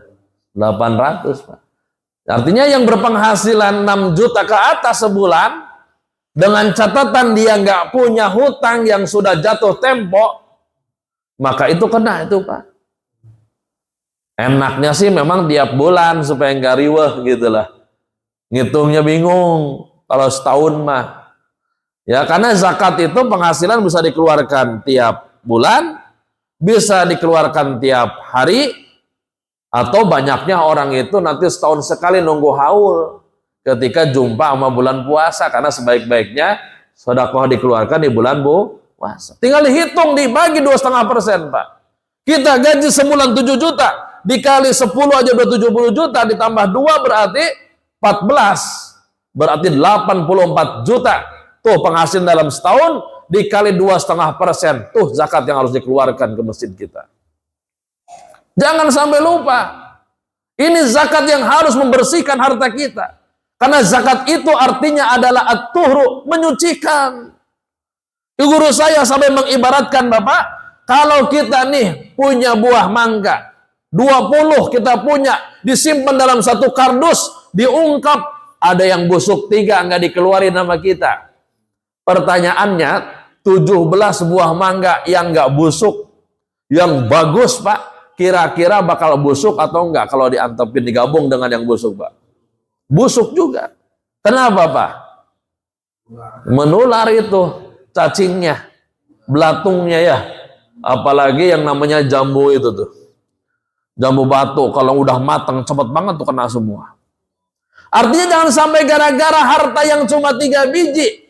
800, Pak. Artinya yang berpenghasilan 6 juta ke atas sebulan, dengan catatan dia nggak punya hutang yang sudah jatuh tempo, maka itu kena itu, Pak. Enaknya sih memang tiap bulan supaya nggak riweh gitu lah. Ngitungnya bingung kalau setahun mah. Ya, karena zakat itu penghasilan bisa dikeluarkan tiap bulan, bisa dikeluarkan tiap hari, atau banyaknya orang itu nanti setahun sekali nunggu haul ketika jumpa sama bulan puasa, karena sebaik-baiknya sedekah dikeluarkan di bulan puasa. Tinggal dihitung, dibagi 2,5%, Pak. Kita gaji sebulan 7 juta. Dikali 10 aja udah 70 juta, ditambah 2 berarti 14. Berarti 84 juta. Tuh penghasilan dalam setahun, dikali 2,5%. Tuh zakat yang harus dikeluarkan ke masjid kita. Jangan sampai lupa. Ini zakat yang harus membersihkan harta kita. Karena zakat itu artinya adalah at-tuhru, menyucikan. Guru saya sampai mengibaratkan, Bapak, kalau kita nih punya buah mangga, 20 kita punya, disimpan dalam 1 kardus, diungkap, ada yang busuk 3, nggak dikeluarin sama kita. Pertanyaannya, 17 buah mangga yang nggak busuk, yang bagus, Pak, kira-kira bakal busuk atau enggak kalau diantepin, digabung dengan yang busuk, Pak? Busuk juga. Kenapa, Pak? Menular itu cacingnya, belatungnya ya. Apalagi yang namanya jambu itu tuh. Jambu batu, kalau udah matang cepet banget tuh kena semua. Artinya jangan sampai gara-gara harta yang cuma 3 biji,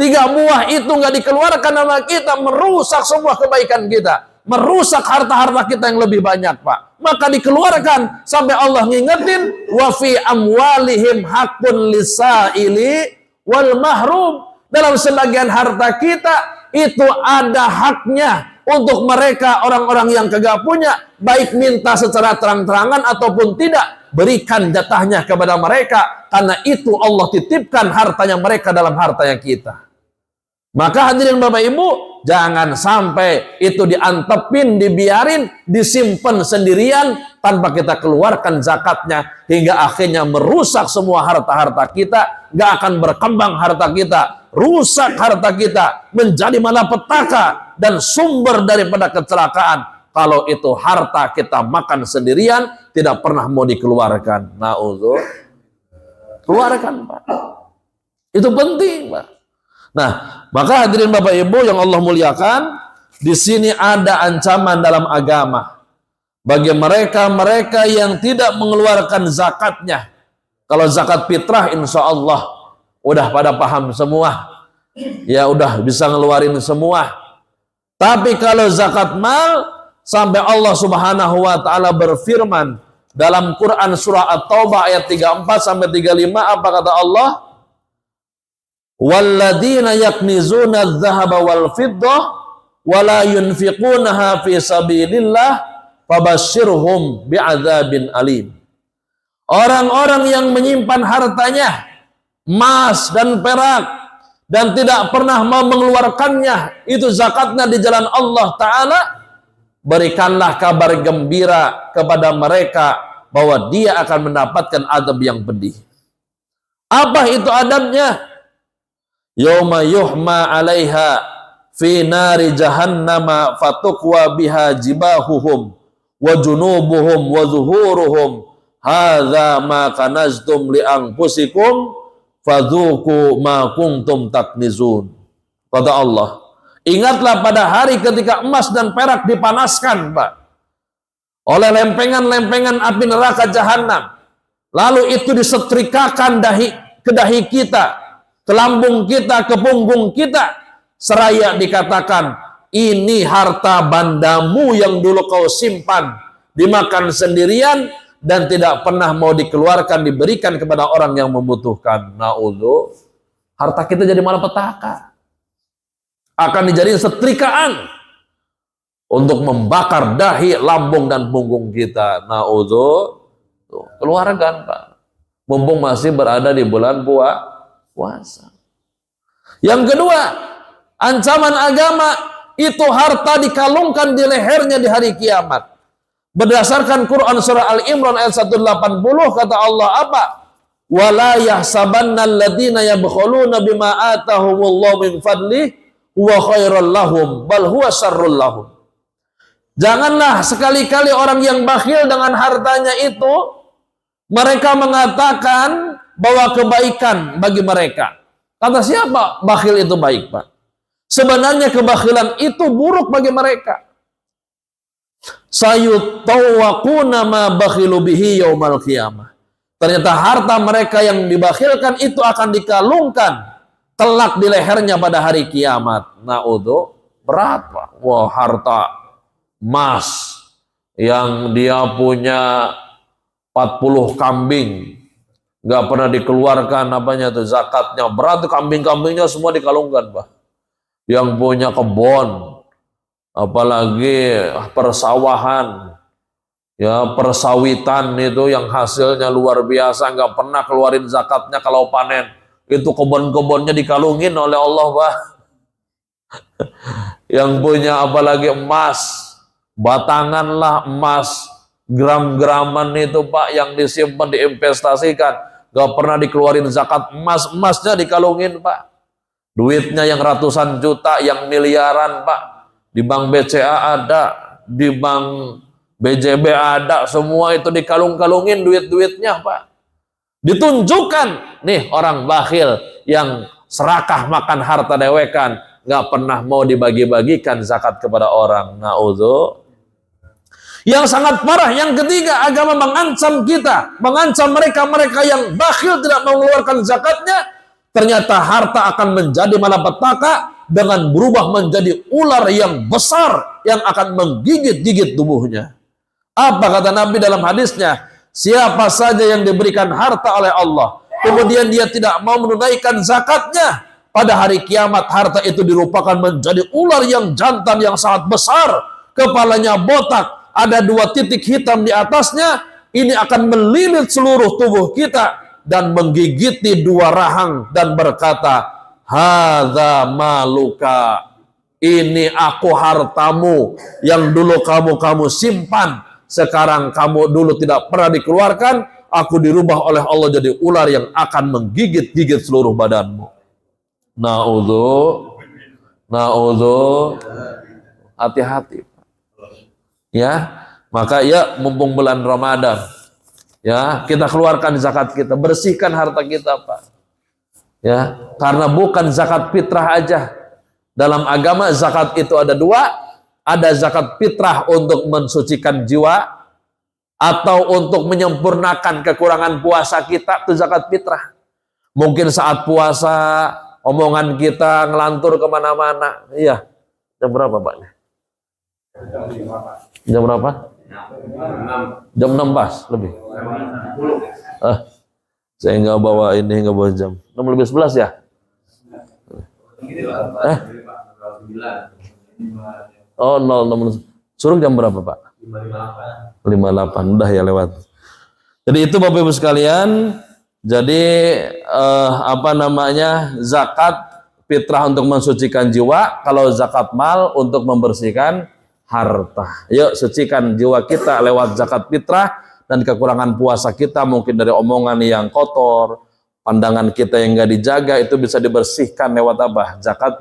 3 buah itu nggak dikeluarkan sama kita, merusak semua kebaikan kita, merusak harta-harta kita yang lebih banyak, Pak. Maka dikeluarkan sampai Allah ngingetin, wa fi amwalihim haqqun lisaili wal mahrum. Dalam sebagian harta kita itu ada haknya untuk mereka orang-orang yang kagak punya, baik minta secara terang-terangan ataupun tidak, berikan jatahnya kepada mereka, karena itu Allah titipkan hartanya mereka dalam hartanya kita. Maka hadirin Bapak Ibu, jangan sampai itu diantepin, dibiarin, disimpan sendirian tanpa kita keluarkan zakatnya, hingga akhirnya merusak semua harta-harta kita. Gak akan berkembang harta kita, rusak harta kita, menjadi malapetaka dan sumber daripada kecelakaan. Kalau itu harta kita makan sendirian, tidak pernah mau dikeluarkan. Na'udzubillah. Keluarkan, Pak. Itu penting, Pak. Nah, maka hadirin Bapak Ibu yang Allah muliakan, di sini ada ancaman dalam agama bagi mereka-mereka yang tidak mengeluarkan zakatnya. Kalau zakat fitrah, insya Allah udah pada paham semua, ya udah bisa ngeluarin semua. Tapi kalau zakat mal, sampai Allah Subhanahu wa taala berfirman dalam Quran surah At-Taubah ayat 34 sampai 35, apa kata Allah? Walladzina yaknizuna adh-dhahaba wal fiddah wa la yunfiqunaha fi sabilillah fabashshirhum bi'adzabin alim. Orang-orang yang menyimpan hartanya, emas dan perak, dan tidak pernah mau mengeluarkannya, itu zakatnya di jalan Allah Ta'ala, berikanlah kabar gembira kepada mereka bahwa dia akan mendapatkan adab yang pedih. Apa itu adabnya? Yauma yuhma 'alaiha fi nari jahannama fatuqwa biha jibahuhum wa junubuhum wa zuhuruhum hadza ma kanaztum li anfusikum fadzuqu ma kuntum taknizun. Kata Allah, ingatlah pada hari ketika emas dan perak dipanaskan, Pak, oleh lempengan-lempengan api neraka jahanam. Lalu itu disetrikakan ke dahi kita, ke lambung kita, ke punggung kita, seraya dikatakan, ini harta bandamu yang dulu kau simpan, dimakan sendirian dan tidak pernah mau dikeluarkan, diberikan kepada orang yang membutuhkan. Na'udzu, harta kita jadi malapetaka, akan dijadikan setrikaan untuk membakar dahi, lambung dan punggung kita. Na'udzu, keluarkan, Pak, mumpung masih berada di bulan puasa. Yang kedua, ancaman agama itu harta dikalungkan di lehernya di hari kiamat. Berdasarkan Quran surah Al-Imran ayat 180, kata Allah apa? Wala yahsabanna alladziina yabkhuluna bima atahumullahu min fadlihi huwa khairal lahum bal huwa syarrul lahum. Janganlah sekali-kali orang yang bakhil dengan hartanya itu, mereka mengatakan bahwa kebaikan bagi mereka. Kata siapa bakhil itu baik, Pak? Sebenarnya kebakhilan itu buruk bagi mereka. Sayutawwaquna ma bakhilu bihi yaumal qiyamah. Ternyata harta mereka yang dibakhilkan itu akan dikalungkan telak di lehernya pada hari kiamat. Na'udzu, berat, Pak. Wah, harta emas yang dia punya 40 kambing, nggak pernah dikeluarkan apanya tuh zakatnya, berat tuh, kambing-kambingnya semua dikalungkan, Pak. Yang punya kebun, apalagi persawahan, ya persawitan itu yang hasilnya luar biasa, nggak pernah keluarin zakatnya kalau panen, itu kebun-kebunnya dikalungin oleh Allah, Pak. Yang punya apalagi emas, batangan lah emas, gram-graman itu, Pak, yang disimpan, diinvestasikan, gak pernah dikeluarin zakat emas, emasnya dikalungin, Pak. Duitnya yang ratusan juta, yang miliaran, Pak. Di bank BCA ada, di bank BJB ada, semua itu dikalung-kalungin duit-duitnya, Pak. Ditunjukkan, nih orang bakhil yang serakah makan harta dewekan, gak pernah mau dibagi-bagikan zakat kepada orang. Na'udzu. Yang sangat parah, yang ketiga, agama mengancam kita, mengancam mereka-mereka yang bakhil tidak mengeluarkan zakatnya. Ternyata harta akan menjadi malapetaka dengan berubah menjadi ular yang besar yang akan menggigit-gigit tubuhnya. Apa kata Nabi dalam hadisnya? Siapa saja yang diberikan harta oleh Allah, kemudian dia tidak mau menunaikan zakatnya, pada hari kiamat harta itu dirupakan menjadi ular yang jantan yang sangat besar, kepalanya botak, ada 2 titik hitam di atasnya. Ini akan melilit seluruh tubuh kita dan menggigiti 2 rahang dan berkata, hadza maluka, ini aku hartamu yang dulu kamu simpan, sekarang kamu dulu tidak pernah dikeluarkan, aku dirubah oleh Allah jadi ular yang akan menggigit-gigit seluruh badanmu. Naudzu, hati-hati. Ya, maka ya mumpung bulan Ramadan, ya kita keluarkan zakat kita, bersihkan harta kita, Pak. Ya, karena bukan zakat fitrah aja. Dalam agama zakat itu ada dua, ada zakat fitrah untuk mensucikan jiwa atau untuk menyempurnakan kekurangan puasa kita, itu zakat fitrah. Mungkin saat puasa omongan kita ngelantur kemana-mana. Iya, jam berapa Pak? Jam berapa? Jam 6 pas lebih. Saya nggak bawa ini, nggak bawa jam. 6 lebih 11 ya? Oh, 06. Suruh jam berapa, Pak? 58. Udah ya lewat. Jadi itu Bapak Ibu sekalian, jadi zakat fitrah untuk mensucikan jiwa, kalau zakat mal untuk membersihkan harta. Yuk sucikan jiwa kita lewat zakat fitrah, dan kekurangan puasa kita mungkin dari omongan yang kotor, pandangan kita yang nggak dijaga, itu bisa dibersihkan lewat apa? Zakat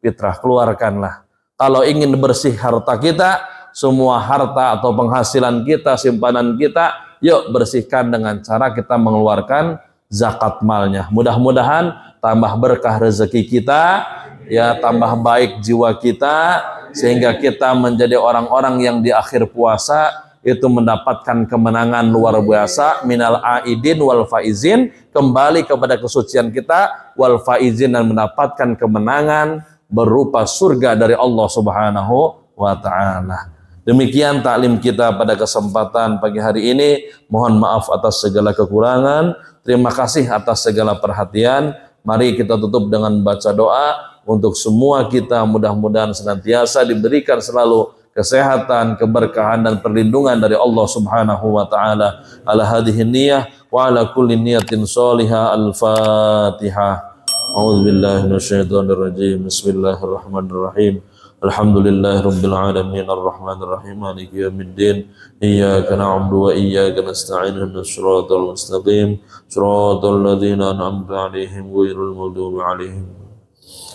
fitrah, keluarkanlah. Kalau ingin bersih harta kita, semua harta atau penghasilan kita, simpanan kita, yuk bersihkan dengan cara kita mengeluarkan zakat malnya. Mudah-mudahan tambah berkah rezeki kita, ya tambah baik jiwa kita, sehingga kita menjadi orang-orang yang di akhir puasa itu mendapatkan kemenangan luar biasa, minal aidin wal faizin, kembali kepada kesucian kita, wal faizin, dan mendapatkan kemenangan berupa surga dari Allah Subhanahu wa taala. Demikian taklim kita pada kesempatan pagi hari ini. Mohon maaf atas segala kekurangan. Terima kasih atas segala perhatian. Mari kita tutup dengan baca doa untuk semua kita, mudah-mudahan senantiasa diberikan selalu kesehatan, keberkahan dan perlindungan dari Allah Subhanahu wa taala. Ala hadhihi niyyah wa ala kulli niyatin shalihah. Al-Fatihah. A'udzubillahi minasyaitonir rajim. Bismillahirrahmanirrahim. Alhamdulillahirabbil alamin arrahmanir rahim maliki yaumiddin. Iyyaka na'budu wa iyyaka nasta'in ihdinas siratal mustaqim siratal ladzina an'amta 'alaihim ghairil maghdubi 'alaihim.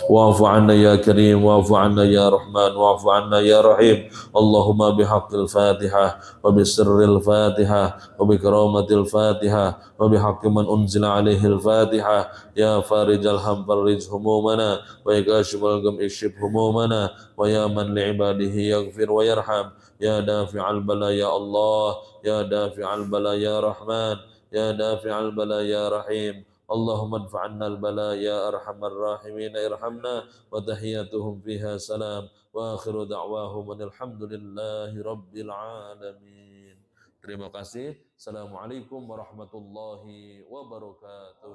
Wa'fu 'anna ya karim, wa'fu 'anna ya rahman, wa'fu 'anna ya rahim. Allahumma bihaqqil fatihah wa bisirril fatihah wa bikaramatil fatihah wa bihaqqi man unzila 'alaihil fatihah. Ya farijal ham farij humumana wa ya kashifal gham ishif humumana wa ya man li'ibadihi yaghfir wa yarham. Ya dafi'al bala ya Allah, ya dafi'al bala ya rahman, ya dafi'al bala ya rahim. Allahumma adfa'anna al-bala ya arhamar rahimin irhamna wa tahiyyatuhum fiha salam wa akhiru da'wahum alhamdulillahi rabbil alamin. Terima kasih. Assalamualaikum warahmatullahi wabarakatuh.